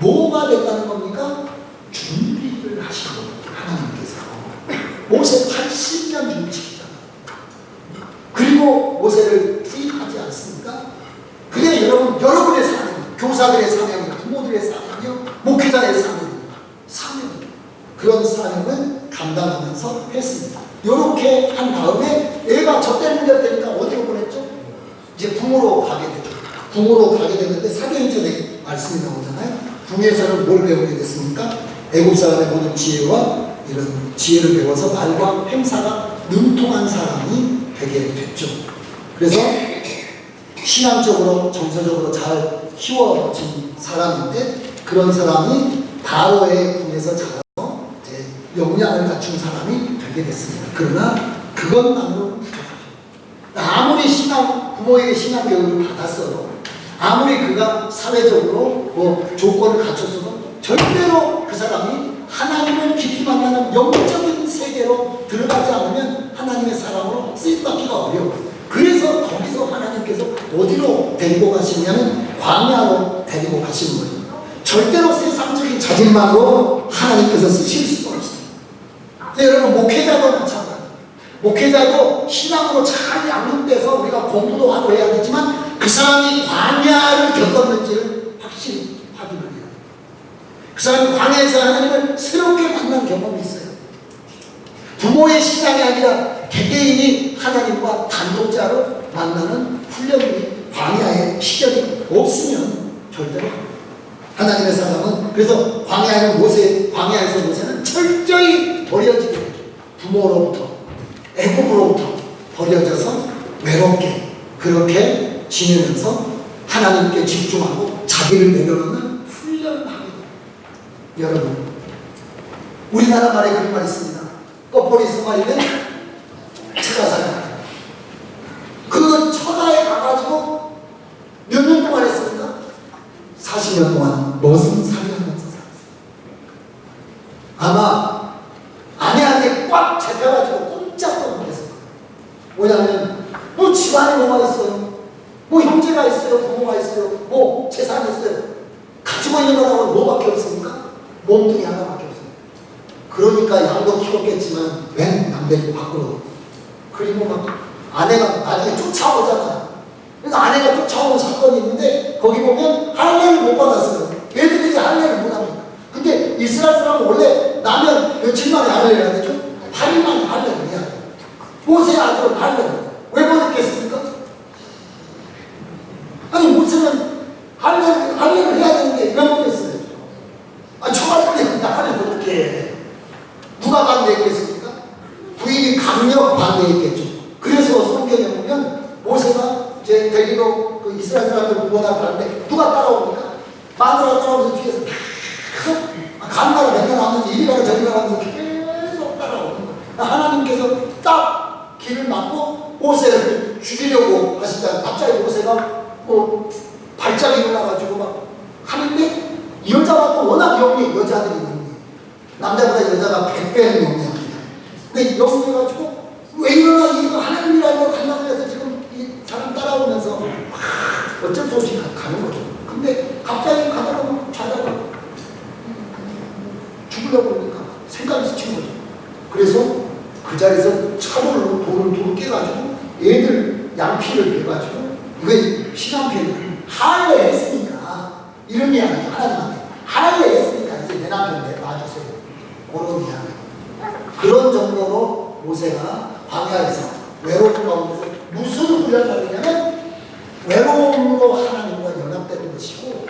뭐가 됐다는 겁니까? 준비를 하신 겁니다. 하나님께서. 모세 80년 준비시키잖아요. 그리고 모세를 투입하지 않습니까? 그게 여러분의 사명, 교사들의 사명, 부모들의 사명이요, 목회자의 사명입니다. 사명. 그런 사명을 감당하면서 했습니다. 이렇게 한 다음에 애가 젖대 문제 되니까 어디로 보냈죠? 이제 궁으로 가게 되죠. 궁으로 가게 됐는데 사도행전에 말씀이 나오잖아요. 궁에서는 뭘 배우게 됐습니까? 애국 사람의 모든 지혜와 이런 지혜를 배워서 말과 행사가 능통한 사람이 되게 됐죠. 그래서 신앙적으로 정서적으로 잘 키워진 사람인데 그런 사람이 바로의 궁에서 자라서 이제 역량을 갖춘 사람이 되게 됐습니다. 그러나 그것만으로는 부족하죠. 아무리 부모에게 신앙 교육을 받았어도 아무리 그가 사회적으로 조건을 갖췄어도 절대로 그 사람이 하나님을 깊이 만나는 영적인 세계로 들어가지 않으면 하나님의 사랑으로 쓰임받기가 어려워요. 그래서 거기서 하나님께서 어디로 데리고 가시냐면 광야로 데리고 가시는 거예요. 절대로 세상적인 자질만으로 하나님께서 쓰실 수가 없습니다. 여러분 목회자도 마찬가지예요. 목회자도 신앙으로 잘 양육돼서 우리가 공부도 하고 해야 되지만 그 사람이 광야를 겪었는지를 확실히 확인을 해야 돼요. 그 사람이 광야에서 하나님을 새롭게 만난 경험이 있어요. 부모의 신앙이 아니라 개개인이 하나님과 단독자로 만나는 훈련이 광야의 시절이 없으면 절대로 하나님의 사람은 그래서 광야에서 모세는 철저히 버려지게 되죠. 부모로부터 애국으로부터 버려져서 외롭게 그렇게 지내면서 하나님께 집중하고 자기를 내려놓는 훈련을 하게 돼요. 여러분 우리나라 말에 그런 말이 있습니다. 껍보리 소마리는 처가살다. 그 처가에 가가지고 몇 년 동안 했습니까? 40년 동안 무슨 살면서 살았어요. 아마 아내한테 꽉 잡혀가지고 꼼짝도 못했을 거예요. 뭐냐면 뭐 집안에 뭐가 있어요, 뭐 형제가 있어요, 부모가 있어요, 뭐 재산이 있어요. 가지고 있는 거라고 뭐밖에 없습니까? 몸뚱이 하나밖에 없어요. 그러니까 양도 키웠겠지만 웬 남들이 밖으로. 그리고 막 아내가 나중에 쫓아오잖아요. 그래서 아내가 쫓아오는 사건이 있는데 거기 보면 할례를 못 받았어요. 애들이 할례를 못 합니다. 근데 이스라엘 사람은 원래 나면 며칠 만에 할례를 해야 되죠? 8일 만에 할례를 해야 돼요. 모세 아들은 할례를 왜 못했겠습니까? 아니 모세는 할례를 해야 되는데 왜 못했어요? 아니 초가살이면 할례 못하게 해. 누가 반대했겠습니까? 부인이 강력 반대했겠죠. 그래서 성경에 보면 모세가 이제 데리고 그 이스라엘 사람들 구원할 가는데 누가 따라옵니까? 마누라가 따라오면서 뒤에서 계속 간나라 맨날 하면서 이리 가라 저리 가라 하면서 계속 따라오는 거예요. 하나님께서 딱 길을 막고 모세를 죽이려고 하시다가 갑자기 모세가 발작이 일어나가지고 막 하는데 여자가 또 워낙 여자들이 영리해요. 남자보다 여자가 100배는 영리합니다. 근데 영리해가지고 왜 이러나 이거 하나님이라고 간다고 해서 지금 이 사람 따라오면서 어쩔 수 없이 가는 거죠. 근데 갑자기 가다가 자다가 죽으려고 그러니까 생각이 스친 거죠. 그래서 그 자리에서 돌을 깨가지고 애들 양피를 빼가지고 이게 시간표는 할례 했으니까 이런 이야기 하나님한테 할례 했으니까 이제 내 남편 놔주세요. 그런 이야기. 그런 정도로 모세가 광야에서 외로움 가운데서 무슨 훈련을 하느냐면 외로움으로 하나님과 연합되는 것이고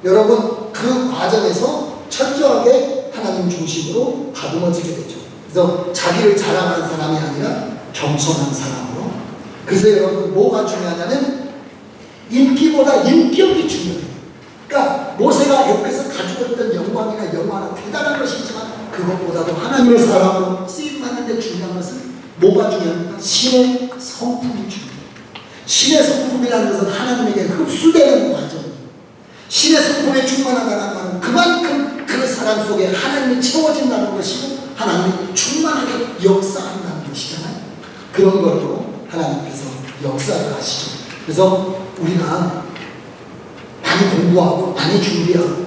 여러분 그 과정에서 철저하게 하나님 중심으로 다듬어지게 되죠. 그래서 자기를 자랑하는 사람이 아니라 겸손한 사람으로. 그래서 여러분 뭐가 중요하냐면 인기보다 인격이 중요해요. 그러니까 모세가 애국에서 가지고 있던 영광이나 영화는 대단한 것이지만 그것보다도 하나님의 사랑으로 쓰임받는 데 중요한 것은 뭐가 중요합니까? 신의 성품이 중요해요. 신의 성품이라는 것은 하나님에게 흡수되는 과정이에요. 신의 성품에 충만하다는 말은 그만큼 그 사람 속에 하나님이 채워진다는 것이고 하나님이 충만하게 역사한다는 것이잖아요. 그런 걸로 하나님께서 역사를 하시죠. 그래서 우리가 많이 공부하고 많이 준비하고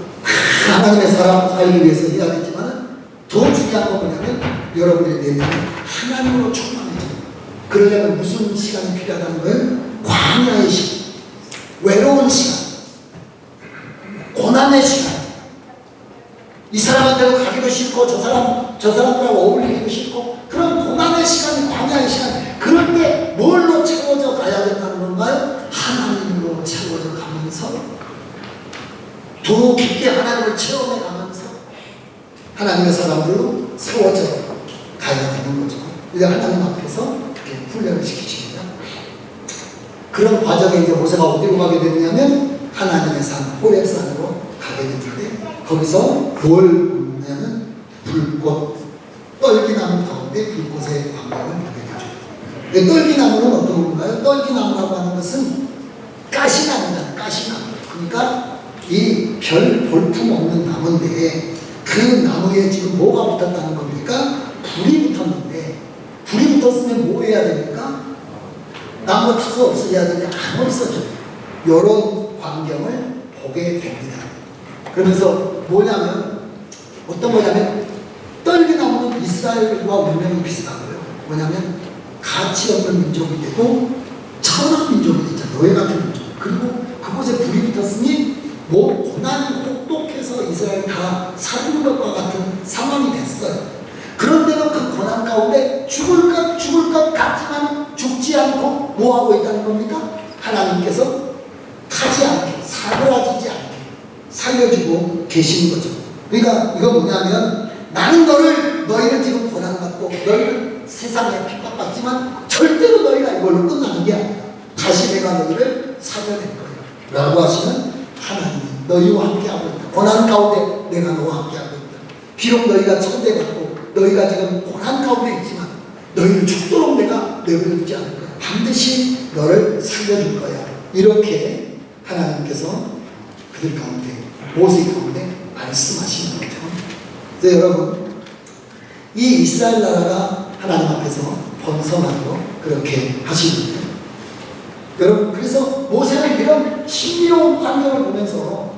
하나님의 사람 살기 위해서 해야 되지만 더 중요한 건 뭐냐면 여러분의 내면이 하나님으로 충만해져요. 그러려면 무슨 시간이 필요하다는 거예요? 광야의 시간, 외로운 시간, 고난의 시간. 이 사람한테도 가기도 싫고 저 사람들하고 어울리기도 싫고 그런 고난의 시간이 광야의 시간. 그럴 때 뭘로 채워져 가야 된다는 건가요? 하나님으로 채워져 가면서 두 더 깊게 하나님을 체험해 가면서 하나님의 사람들로 세워져 가야 되는 거죠. 이제 하나님 앞에서 이렇게 훈련을 시키십니다. 그런 과정에 이제 모세가 어디로 가게 되느냐면 하나님의 산 호렙산으로 가게 되는데, 거기서 뭘 보냐면 불꽃, 떨기나무 가운데 불꽃의 광명을 보게 되죠. 떨기나무는 어떤 건가요? 떨기나무라고 하는 것은 가시나무잖아요. 가시나무. 그러니까 이 별 볼품 없는 나무인데, 그 나무에 지금 뭐가 붙었다는 겁니까? 불이 붙었는데, 불이 붙었으면 뭐 해야 됩니까? 나무가 타서 없어져야 되는데 안 없어져요. 이런 광경을 보게 됩니다. 그러면서 뭐냐면, 어떤 거냐면, 떨기나무는 이스라엘과 운명이 비슷하고요. 뭐냐면 가치 없는 민족이 되고 천한 민족이 되죠. 노예 같은 민족. 그리고 그곳에 불이 붙었으니 뭐 고난이 혹독해서 이스라엘 다 사는 것과 같은 상황이 됐어요. 그런데도 그 고난 가운데 죽을 것 같지만 죽지 않고 뭐하고 있다는 겁니까? 하나님께서 타지 않게, 사그라지지 않게 살려주고 계시는 거죠. 그러니까 이거 뭐냐면, 나는 너희는 지금 고난받고 너희는 세상에 핍박받지만 절대로 너희가 이걸로 끝나는 게 아니야. 다시 내가 너희를 살려낼 거야 라고 하시는 하나님이 너희와 함께하고 있다. 고난 가운데 내가 너와 함께하고 있다. 비록 너희가 천대받고 너희가 지금 고난 가운데 있지만 너희를 죽도록 내가 내버려두지 않을 거야. 반드시 너를 살려줄 거야. 이렇게 하나님께서 그들 가운데, 모세 가운데 말씀하시는 거죠. 그래서 여러분, 이 이스라엘 나라가 하나님 앞에서 번성하고 그렇게 하시는데, 여러분, 그래서 모세는 이런 신비로운 환경을 보면서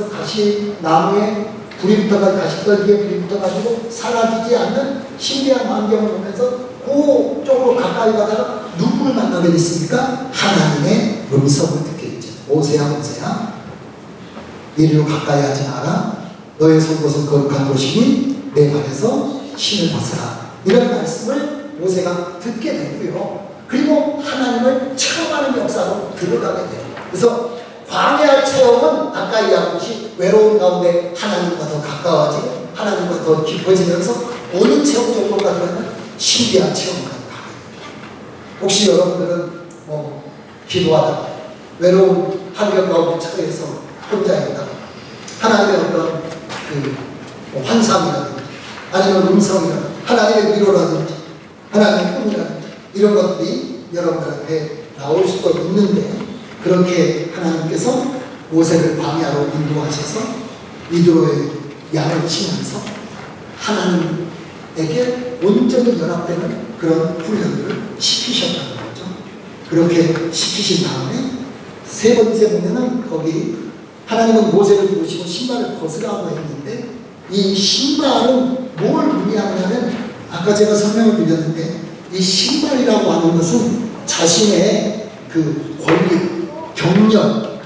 가시 나무에 불이 붙어가지고, 가시떨기에 불이 붙어가지고 사라지지 않는 신비한 환경을 보면서 그쪽으로 가까이 가다가 누구를 만나게 됐습니까? 하나님의 음성을 듣게 됐죠. 모세야, 이리로 가까이 하지 마라. 너의 선 곳은 거룩한 곳이니 내 발에서 신을 벗어라. 이런 말씀을 모세가 듣게 되고요. 그리고 하나님을 체험하는 역사로 들어가게 돼요. 그래서 광야 체험은 아까 이야기했듯이 외로운 가운데 하나님과 더 가까워지고 하나님과 더 깊어지면서 오는 체험 정도가 되면 신비한 체험을 가게 돼요. 혹시 여러분들은 기도하다가 외로운 환경 가운데 처해서 혼자 있다가 하나님의 어떤 환상이라든지 아니면 음성이라든지 하나님의 위로라든지 하나님의 꿈이라든지 이런 것들이 여러분들 앞에 나올 수도 있는데, 그렇게 하나님께서 모세를 광야로 인도하셔서 이드로의 양을 치면서 하나님에게 온전히 연합되는 그런 훈련을 시키셨다는 거죠. 그렇게 시키신 다음에 세 번째 보면은 거기 하나님은 모세를 부르시고 신발을 벗으라고 했는데, 이 신발은 뭘 의미하냐면, 아까 제가 설명을 드렸는데, 이 신발이라고 하는 것은 자신의 그 권리, 경력,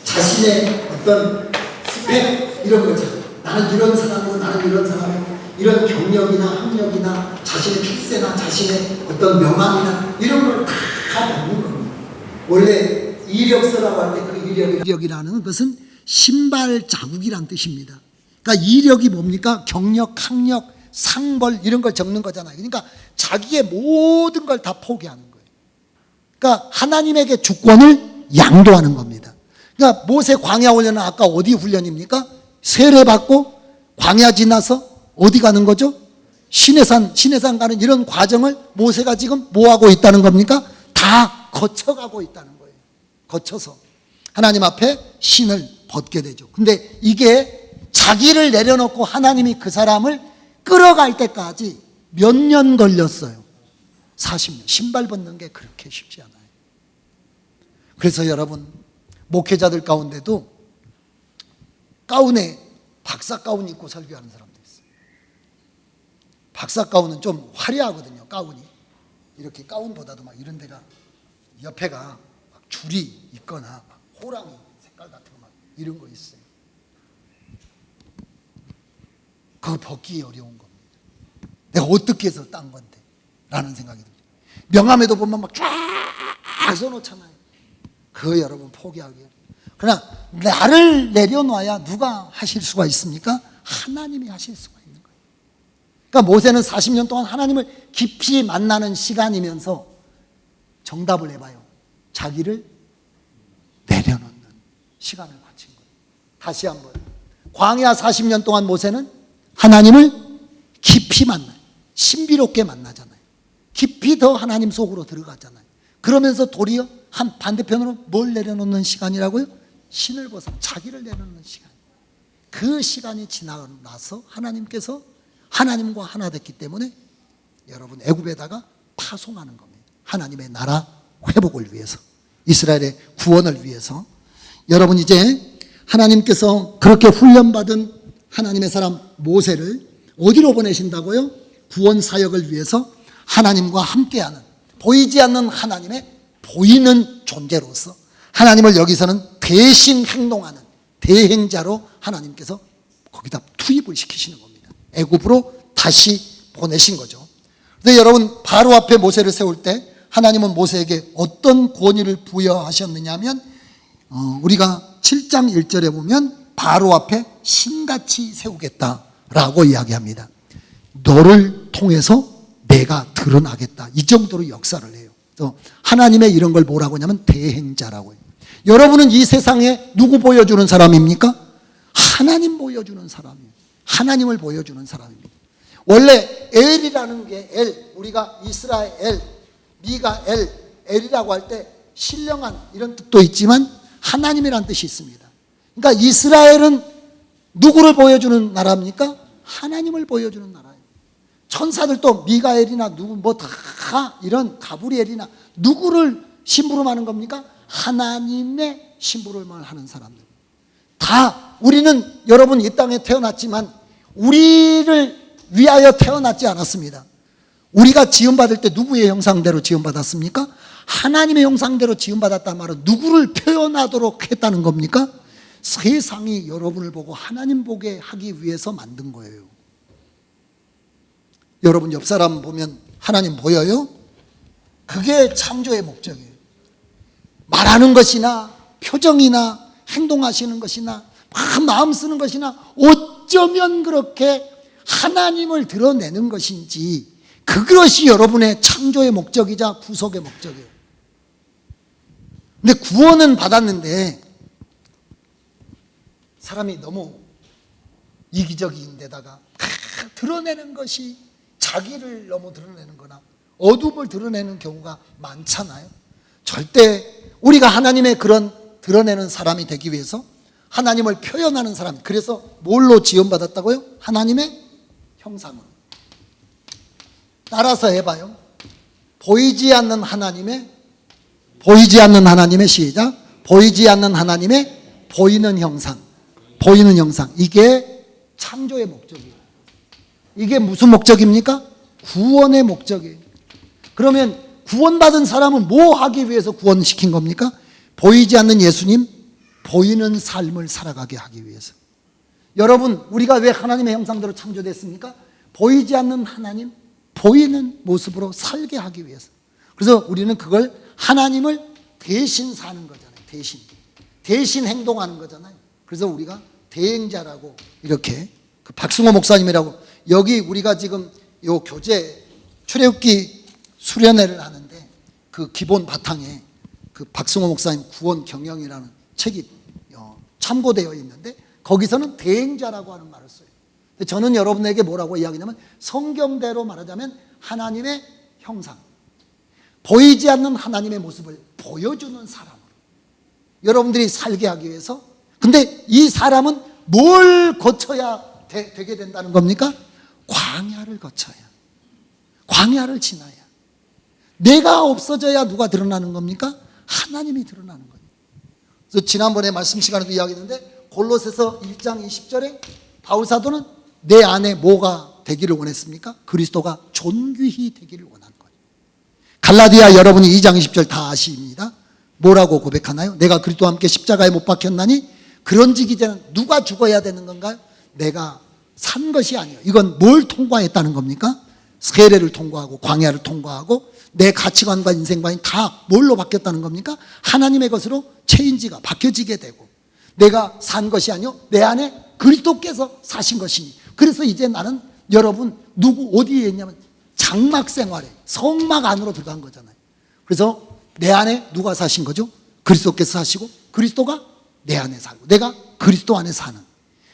자신의 어떤 스펙, 이런 거죠. 나는 이런 사람이고 나는 이런 사람이고, 이런 경력이나 학력이나 자신의 출세나 자신의 어떤 명함이나 이런 걸 다 넣는 겁니다. 원래 이력서라고 할 때 그 이력이라는 것은 신발 자국이란 뜻입니다. 그러니까 이력이 뭡니까? 경력, 학력, 상벌 이런 걸 적는 거잖아요. 그러니까 자기의 모든 걸 다 포기하는 거예요. 그러니까 하나님에게 주권을 양도하는 겁니다. 그러니까 모세 광야 훈련은 아까 어디 훈련입니까? 세례받고 광야 지나서 어디 가는 거죠? 시내산 가는 이런 과정을 모세가 지금 뭐 하고 있다는 겁니까? 다 거쳐가고 있다는 거예요. 거쳐서 하나님 앞에 신을 벗게 되죠. 근데 이게 자기를 내려놓고 하나님이 그 사람을 끌어갈 때까지 몇 년 걸렸어요? 40년. 신발 벗는 게 그렇게 쉽지 않아요. 그래서 여러분, 목회자들 가운데도 가운에 박사 가운 입고 설교하는 사람도 있어요. 박사 가운은 좀 화려하거든요. 가운이 이렇게 가운보다도 막 이런 데가 옆에가 막 줄이 있거나 막 호랑이 색깔 같은 거 막 이런 거 있어요. 그거 벗기 어려운 겁니다. 내가 어떻게 해서 딴 건데 라는 생각이 들어요. 명함에도 보면 막 쫙 써놓잖아요. 그거 여러분 포기하기요. 그러나 나를 내려놔야 누가 하실 수가 있습니까? 하나님이 하실 수가 있는 거예요. 그러니까 모세는 40년 동안 하나님을 깊이 만나는 시간이면서 정답을 해봐요. 자기를 내려놓는 시간을 거친 거예요. 다시 한번. 광야 40년 동안 모세는 하나님을 깊이 만나요. 신비롭게 만나잖아요. 깊이 더 하나님 속으로 들어가잖아요. 그러면서 도리어 한 반대편으로 뭘 내려놓는 시간이라고요? 신을 벗어 자기를 내려놓는 시간. 그 시간이 지나고 나서 하나님께서 하나님과 하나 됐기 때문에 여러분 애굽에다가 파송하는 겁니다. 하나님의 나라 회복을 위해서, 이스라엘의 구원을 위해서. 여러분 이제 하나님께서 그렇게 훈련받은 하나님의 사람 모세를 어디로 보내신다고요? 구원 사역을 위해서 하나님과 함께하는, 보이지 않는 하나님의 보이는 존재로서 하나님을 여기서는 대신 행동하는 대행자로 하나님께서 거기다 투입을 시키시는 겁니다. 애굽으로 다시 보내신 거죠. 그래서 여러분 바로 앞에 모세를 세울 때 하나님은 모세에게 어떤 권위를 부여하셨느냐 하면 우리가 7장 1절에 보면 바로 앞에 신같이 세우겠다라고 이야기합니다. 너를 통해서 내가 드러나겠다. 이 정도로 역사를 해요. 그래서 하나님의 이런 걸 뭐라고 하냐면 대행자라고 해요. 여러분은 이 세상에 누구 보여주는 사람입니까? 하나님 보여주는 사람이에요. 하나님을 보여주는 사람입니다. 원래 엘이라는 게 우리가 이스라엘, 미가엘, 엘이라고 할 때 신령한 이런 뜻도 있지만 하나님이라는 뜻이 있습니다. 그러니까 이스라엘은 누구를 보여주는 나라입니까? 하나님을 보여주는 나라예요. 천사들도 미가엘이나 누구 뭐 다 이런 가브리엘이나 누구를 심부름하는 겁니까? 하나님의 심부름을 하는 사람들. 다 우리는 여러분 이 땅에 태어났지만 우리를 위하여 태어났지 않았습니다. 우리가 지음받을 때 누구의 형상대로 지음받았습니까? 하나님의 형상대로 지음받았단 말은 누구를 표현하도록 했다는 겁니까? 세상이 여러분을 보고 하나님 보게 하기 위해서 만든 거예요. 여러분 옆 사람 보면 하나님 보여요? 그게 창조의 목적이에요. 말하는 것이나 표정이나 행동하시는 것이나 마음 쓰는 것이나 어쩌면 그렇게 하나님을 드러내는 것인지 그것이 여러분의 창조의 목적이자 구속의 목적이에요. 근데 구원은 받았는데 사람이 너무 이기적인 데다가 드러내는 것이 자기를 너무 드러내는 거나 어둠을 드러내는 경우가 많잖아요. 절대 우리가 하나님의 그런 드러내는 사람이 되기 위해서 하나님을 표현하는 사람, 그래서 뭘로 지원받았다고요? 하나님의 형상으로. 따라서 해봐요. 보이지 않는 하나님의 시작. 보이지 않는 하나님의 보이는 형상. 보이는 형상. 이게 창조의 목적이에요. 이게 무슨 목적입니까? 구원의 목적이에요. 그러면 구원받은 사람은 뭐 하기 위해서 구원시킨 겁니까? 보이지 않는 예수님, 보이는 삶을 살아가게 하기 위해서. 여러분, 우리가 왜 하나님의 형상대로 창조됐습니까? 보이지 않는 하나님, 보이는 모습으로 살게 하기 위해서. 그래서 우리는 그걸 하나님을 대신 사는 거잖아요. 대신 행동하는 거잖아요. 그래서 우리가 대행자라고 이렇게 그 박승호 목사님이라고 여기 우리가 지금 요 교재 출애굽기 수련회를 하는데 그 기본 바탕에 그 박승호 목사님 구원 경영이라는 책이 참고되어 있는데 거기서는 대행자라고 하는 말을 써요. 근데 저는 여러분에게 뭐라고 이야기냐면 성경대로 말하자면 하나님의 형상, 보이지 않는 하나님의 모습을 보여주는 사람으로 여러분들이 살게 하기 위해서. 근데 이 사람은 뭘 거쳐야 되게 된다는 겁니까? 광야를 거쳐야, 광야를 지나야. 내가 없어져야 누가 드러나는 겁니까? 하나님이 드러나는 거예요. 그래서 지난번에 말씀 시간에도 이야기했는데 골로새서 1장 20절에 바울 사도는 내 안에 뭐가 되기를 원했습니까? 그리스도가 존귀히 되기를 원한 거예요. 갈라디아 여러분이 2장 20절 다 아십니다. 뭐라고 고백하나요? 내가 그리스도와 함께 십자가에 못 박혔나니 그런즉 이제는 누가 죽어야 되는 건가요? 내가 산 것이 아니에요. 이건 뭘 통과했다는 겁니까? 세례를 통과하고 광야를 통과하고 내 가치관과 인생관이 다 뭘로 바뀌었다는 겁니까? 하나님의 것으로 체인지가 바뀌어지게 되고 내가 산 것이 아니요 내 안에 그리스도께서 사신 것이니. 그래서 이제 나는 여러분 누구 어디에 있냐면 장막 생활에 성막 안으로 들어간 거잖아요. 그래서 내 안에 누가 사신 거죠? 그리스도께서 사시고 그리스도가 내 안에 살고 내가 그리스도 안에 사는,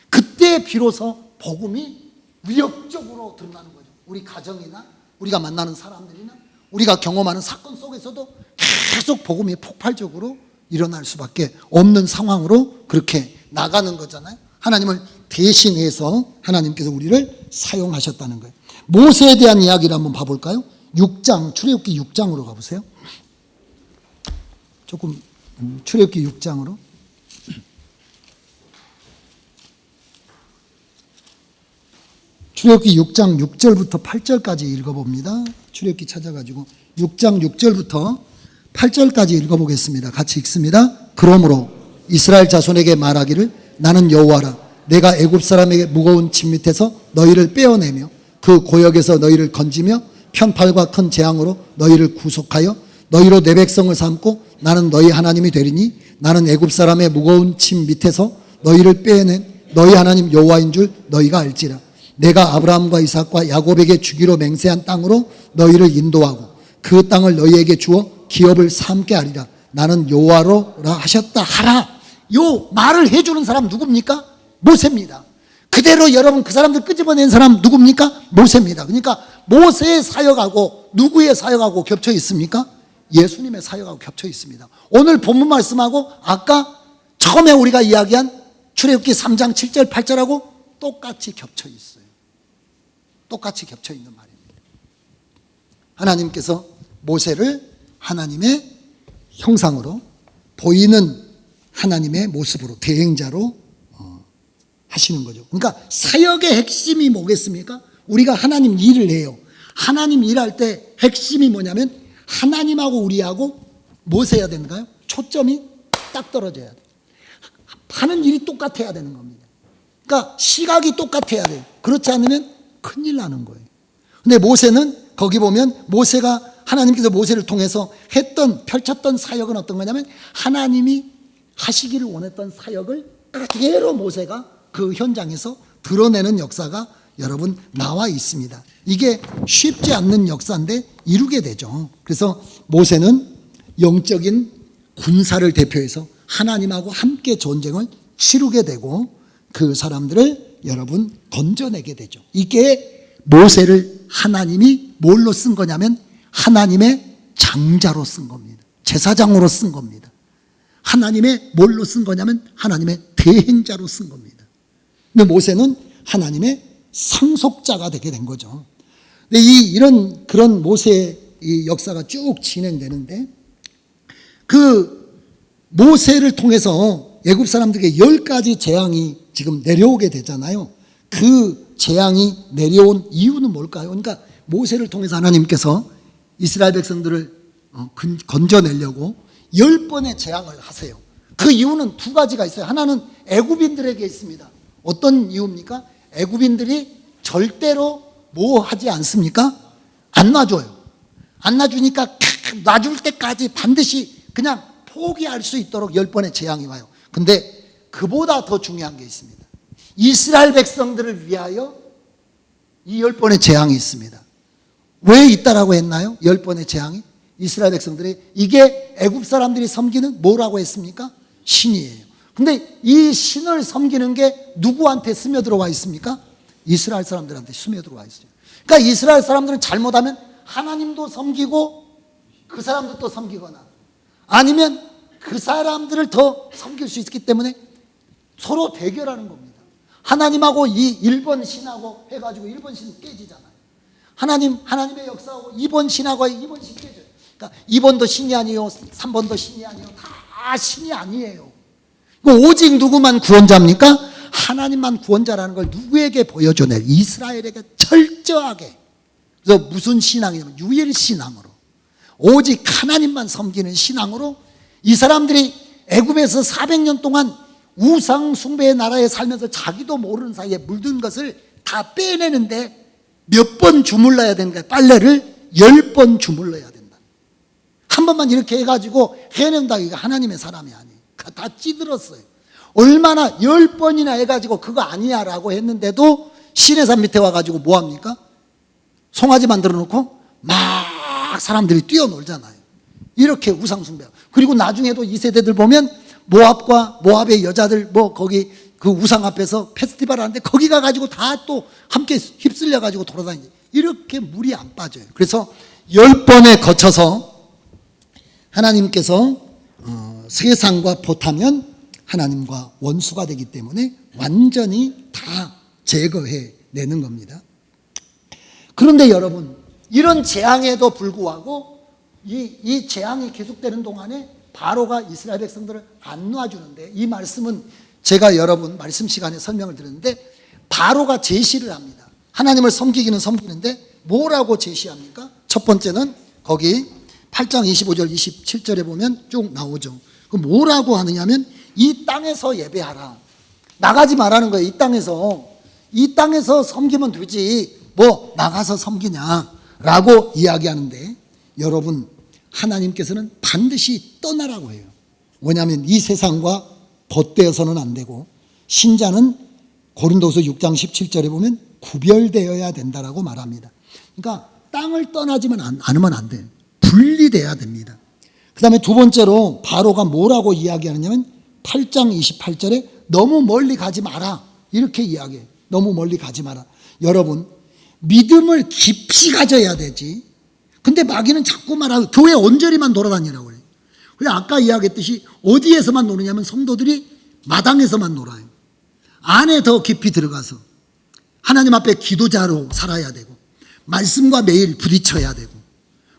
그때 비로소 복음이 위력적으로 드러나는 거죠. 우리 가정이나 우리가 만나는 사람들이나 우리가 경험하는 사건 속에서도 계속 복음이 폭발적으로 일어날 수밖에 없는 상황으로 그렇게 나가는 거잖아요. 하나님을 대신해서 하나님께서 우리를 사용하셨다는 거예요. 모세에 대한 이야기를 한번 봐볼까요? 6장, 출애굽기 6장으로 가보세요. 조금 출애굽기 6장으로. 출애굽기 6장 6절부터 8절까지 읽어봅니다. 출애굽기 찾아가지고 6장 6절부터 8절까지 읽어보겠습니다. 같이 읽습니다. 그러므로 이스라엘 자손에게 말하기를 나는 여호와라. 내가 애굽 사람에게 무거운 짐 밑에서 너희를 빼어내며 그 고역에서 너희를 건지며 편팔과 큰 재앙으로 너희를 구속하여 너희로 내 백성을 삼고 나는 너희 하나님이 되리니 나는 애굽 사람의 무거운 짐 밑에서 너희를 빼어낸 너희 하나님 여호와인 줄 너희가 알지라. 내가 아브라함과 이삭과 야곱에게 주기로 맹세한 땅으로 너희를 인도하고 그 땅을 너희에게 주어 기업을 삼게 하리라. 나는 여호와로라 하셨다 하라. 요 말을 해주는 사람 누굽니까? 모세입니다. 그대로 여러분 그 사람들 끄집어낸 사람 누굽니까? 모세입니다. 그러니까 모세의 사역하고 누구의 사역하고 겹쳐 있습니까? 예수님의 사역하고 겹쳐 있습니다. 오늘 본문 말씀하고 아까 처음에 우리가 이야기한 출애굽기 3장 7절 8절하고 똑같이 겹쳐 있어요. 똑같이 겹쳐 있는 말입니다. 하나님께서 모세를 하나님의 형상으로 보이는 하나님의 모습으로 대행자로 하시는 거죠. 그러니까 사역의 핵심이 뭐겠습니까? 우리가 하나님 일을 해요. 하나님 일할 때 핵심이 뭐냐면 하나님하고 우리하고 무엇 해야 되는가요? 초점이 딱 떨어져야 돼요. 하는 일이 똑같아야 되는 겁니다. 그러니까 시각이 똑같아야 돼요. 그렇지 않으면 큰일 나는 거예요. 근데 모세는 거기 보면 모세가 하나님께서 모세를 통해서 펼쳤던 사역은 어떤 거냐면 하나님이 하시기를 원했던 사역을 그대로 모세가 그 현장에서 드러내는 역사가 여러분 나와 있습니다. 이게 쉽지 않는 역사인데 이루게 되죠. 그래서 모세는 영적인 군사를 대표해서 하나님하고 함께 전쟁을 치르게 되고 그 사람들을 여러분 건져내게 되죠. 이게 모세를 하나님이 뭘로 쓴 거냐면 하나님의 장자로 쓴 겁니다. 제사장으로 쓴 겁니다. 하나님의 뭘로 쓴 거냐면 하나님의 대행자로 쓴 겁니다. 근데 모세는 하나님의 상속자가 되게 된 거죠. 근데 그런 모세의 이 역사가 쭉 진행되는데 그 모세를 통해서 애굽 사람들에게 10가지 재앙이 지금 내려오게 되잖아요. 그 재앙이 내려온 이유는 뭘까요? 그러니까 모세를 통해서 하나님께서 이스라엘 백성들을 건져내려고 10번의 재앙을 하세요. 그 이유는 두 가지가 있어요. 하나는 애굽인들에게 있습니다. 어떤 이유입니까? 애굽인들이 절대로 뭐 하지 않습니까? 안 놔줘요. 안 놔주니까 놔줄 때까지 반드시 그냥 포기할 수 있도록 10번의 재앙이 와요. 근데 그보다 더 중요한 게 있습니다. 이스라엘 백성들을 위하여 이 10번의 재앙이 있습니다. 왜 있다라고 했나요? 10번의 재앙이? 이스라엘 백성들이 이게 애굽 사람들이 섬기는 뭐라고 했습니까? 신이에요. 근데 이 신을 섬기는 게 누구한테 스며들어와 있습니까? 이스라엘 사람들한테 스며들어와 있어요. 그러니까 이스라엘 사람들은 잘못하면 하나님도 섬기고 그 사람들도 섬기거나 아니면 그 사람들을 더 섬길 수 있기 때문에 서로 대결하는 겁니다. 하나님하고 이 1번 신하고 해가지고 1번 신 깨지잖아요. 하나님의 역사하고 2번 신하고 2번 신 깨져요. 그러니까 2번도 신이 아니에요. 3번도 신이 아니에요. 다 신이 아니에요. 오직 누구만 구원자입니까? 하나님만 구원자라는 걸 누구에게 보여줘요? 이스라엘에게 철저하게. 그래서 무슨 신앙이냐면 유일신앙으로 오직 하나님만 섬기는 신앙으로 이 사람들이 애굽에서 400년 동안 우상 숭배의 나라에 살면서 자기도 모르는 사이에 물든 것을 다 빼내는데 몇 번 주물러야 되는가? 빨래를 10번 주물러야 된다. 한 번만 이렇게 해가지고 해낸다. 이거 하나님의 사람이 아니에요. 다 찌들었어요. 얼마나 10번이나 해가지고 그거 아니야 라고 했는데도 시내산 밑에 와가지고 뭐합니까? 송아지 만들어 놓고 막 사람들이 뛰어놀잖아요. 이렇게 우상숭배. 그리고 나중에도 이 세대들 보면 모압과 모압의 여자들 뭐 거기 그 우상 앞에서 페스티벌 하는데 거기 가가지고 다 또 함께 휩쓸려가지고 돌아다니지. 이렇게 물이 안 빠져요. 그래서 10번에 거쳐서 하나님께서 세상과 보타면 하나님과 원수가 되기 때문에 완전히 다 제거해 내는 겁니다. 그런데 여러분, 이런 재앙에도 불구하고 이 재앙이 계속되는 동안에 바로가 이스라엘 백성들을 안 놔주는데, 이 말씀은 제가 여러분 말씀 시간에 설명을 드렸는데 바로가 제시를 합니다. 하나님을 섬기기는 섬기는데 뭐라고 제시합니까? 첫 번째는 거기 8장 25절 27절에 보면 쭉 나오죠. 그 뭐라고 하느냐면 이 땅에서 예배하라. 나가지 말라는 거예요. 이 땅에서 섬기면 되지 뭐 나가서 섬기냐라고 이야기하는데, 여러분 하나님께서는 반드시 떠나라고 해요. 왜냐하면 이 세상과 벗되어서는 안 되고, 신자는 고린도서 6장 17절에 보면 구별되어야 된다라고 말합니다. 그러니까 땅을 떠나지만 않으면 안 돼요. 분리돼야 됩니다. 그 다음에 두 번째로 바로가 뭐라고 이야기하느냐면 8장 28절에 너무 멀리 가지 마라 이렇게 이야기해요. 너무 멀리 가지 마라. 여러분, 믿음을 깊이 가져야 되지. 근데 마귀는 자꾸 말하고 교회 언저리만 돌아다니라고 그래요. 그냥 아까 이야기했듯이 어디에서만 노느냐면 성도들이 마당에서만 놀아요. 안에 더 깊이 들어가서 하나님 앞에 기도자로 살아야 되고, 말씀과 매일 부딪혀야 되고,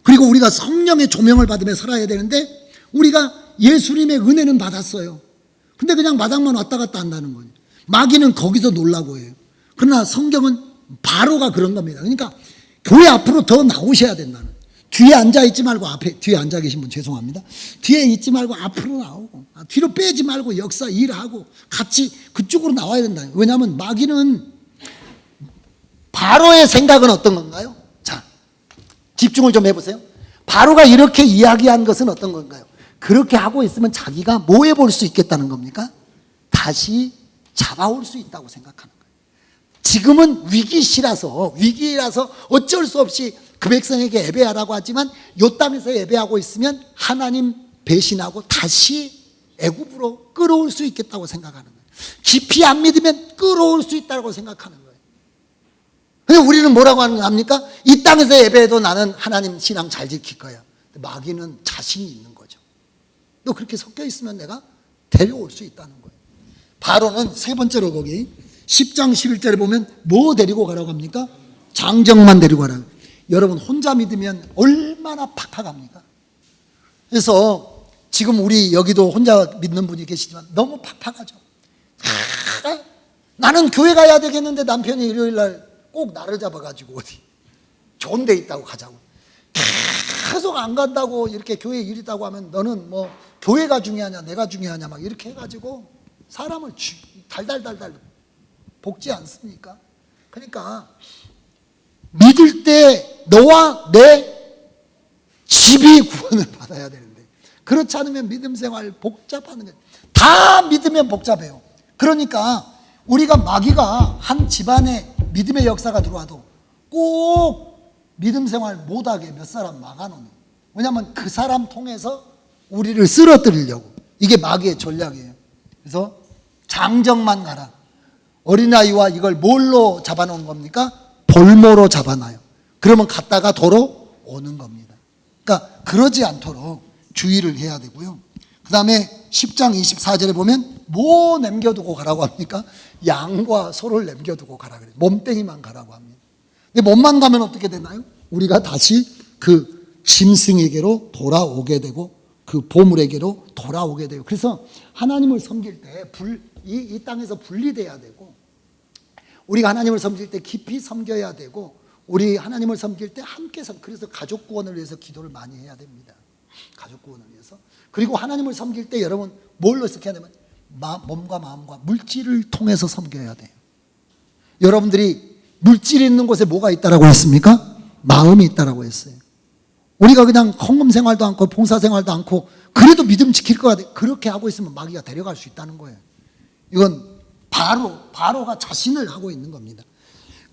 그리고 우리가 성령의 조명을 받으며 살아야 되는데, 우리가 예수님의 은혜는 받았어요. 근데 그냥 마당만 왔다 갔다 한다는 거예요. 마귀는 거기서 놀라고 해요. 그러나 성경은 바로가 그런 겁니다. 그러니까 교회 앞으로 더 나오셔야 된다는. 뒤에 앉아있지 말고 앞에, 뒤에 앉아 계신 분 죄송합니다. 뒤에 있지 말고 앞으로 나오고, 뒤로 빼지 말고 역사 일하고 같이 그쪽으로 나와야 된다. 왜냐하면 마귀는, 바로의 생각은 어떤 건가요? 자, 집중을 좀 해보세요. 바로가 이렇게 이야기한 것은 어떤 건가요? 그렇게 하고 있으면 자기가 뭐 해볼 수 있겠다는 겁니까? 다시 잡아올 수 있다고 생각하는 거예요. 지금은 위기라서 어쩔 수 없이 그 백성에게 예배하라고 하지만 요 땅에서 예배하고 있으면 하나님 배신하고 다시 애굽으로 끌어올 수 있겠다고 생각하는 거예요. 깊이 안 믿으면 끌어올 수 있다고 생각하는 거예요. 그래서 우리는 뭐라고 합니까? 이 땅에서 예배해도 나는 하나님 신앙 잘 지킬 거야. 마귀는 자신이 있는 거죠. 너 그렇게 섞여 있으면 내가 데려올 수 있다는 거예요. 바로는 세 번째로 거기 10장 11절에 보면 뭐 데리고 가라고 합니까? 장정만 데리고 가라고. 여러분 혼자 믿으면 얼마나 팍팍합니까? 그래서 지금 우리 여기도 혼자 믿는 분이 계시지만 너무 팍팍하죠. 나는 교회 가야 되겠는데 남편이 일요일날 꼭 나를 잡아가지고 어디 좋은 데 있다고 가자고 계속 안 간다고, 이렇게 교회 일 있다고 하면 너는 뭐 교회가 중요하냐 내가 중요하냐 막 이렇게 해가지고 사람을 달달달달 볶지 않습니까? 그러니까 믿을 때 너와 내 집이 구원을 받아야 되는데, 그렇지 않으면 믿음 생활 복잡하는 거예요. 다 믿으면 복잡해요. 그러니까 우리가 마귀가 한 집안에 믿음의 역사가 들어와도 꼭 믿음 생활 못하게 몇 사람 막아놓는. 왜냐하면 그 사람 통해서 우리를 쓰러뜨리려고. 이게 마귀의 전략이에요. 그래서 장정만 가라. 어린아이와 이걸 뭘로 잡아놓은 겁니까? 볼모로 잡아놔요. 그러면 갔다가 도로 오는 겁니다. 그러니까 그러지 않도록 주의를 해야 되고요. 그 다음에 10장 24절에 보면 뭐 남겨두고 가라고 합니까? 양과 소를 남겨두고 가라 그래요. 몸뚱이만 가라고 합니다. 근데 몸만 가면 어떻게 되나요? 우리가 다시 그 짐승에게로 돌아오게 되고 그 보물에게로 돌아오게 돼요. 그래서 하나님을 섬길 때 이 땅에서 분리돼야 되고, 우리가 하나님을 섬길 때 깊이 섬겨야 되고, 우리 하나님을 섬길 때 함께 그래서 가족 구원을 위해서 기도를 많이 해야 됩니다. 가족 구원을 위해서. 그리고 하나님을 섬길 때 여러분 뭘로 해야 되면 몸과 마음과 물질을 통해서 섬겨야 돼요. 여러분들이 물질이 있는 곳에 뭐가 있다라고 했습니까? 마음이 있다라고 했어요. 우리가 그냥 헌금 생활도 않고 봉사 생활도 않고 그래도 믿음 지킬 것 같아요. 그렇게 하고 있으면 마귀가 데려갈 수 있다는 거예요. 이건 바로가 자신을 하고 있는 겁니다.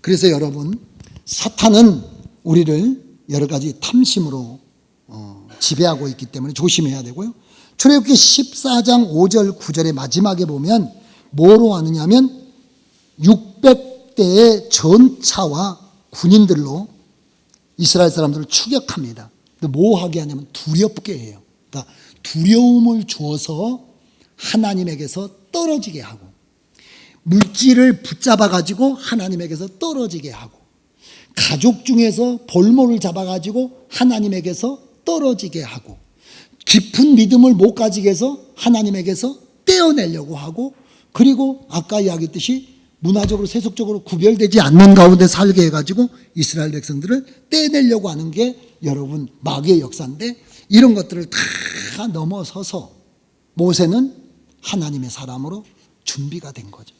그래서 여러분, 사탄은 우리를 여러 가지 탐심으로 지배하고 있기 때문에 조심해야 되고요. 출애굽기 14장 5절 9절의 마지막에 보면 뭐로 하느냐면 600대의 전차와 군인들로 이스라엘 사람들을 추격합니다. 뭐 하게 하냐면 두렵게 해요. 그러니까 두려움을 주어서 하나님에게서 떨어지게 하고, 물질을 붙잡아 가지고 하나님에게서 떨어지게 하고, 가족 중에서 볼모를 잡아 가지고 하나님에게서 떨어지게 하고, 깊은 믿음을 못 가지게 해서 하나님에게서 떼어내려고 하고, 그리고 아까 이야기했듯이 문화적으로 세속적으로 구별되지 않는 가운데 살게 해가지고 이스라엘 백성들을 떼내려고 하는 게 여러분 마귀의 역사인데, 이런 것들을 다 넘어서서 모세는 하나님의 사람으로 준비가 된 거죠.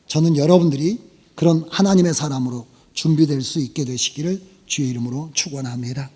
저는 여러분들이 그런 하나님의 사람으로 준비될 수 있게 되시기를 주의 이름으로 축원합니다.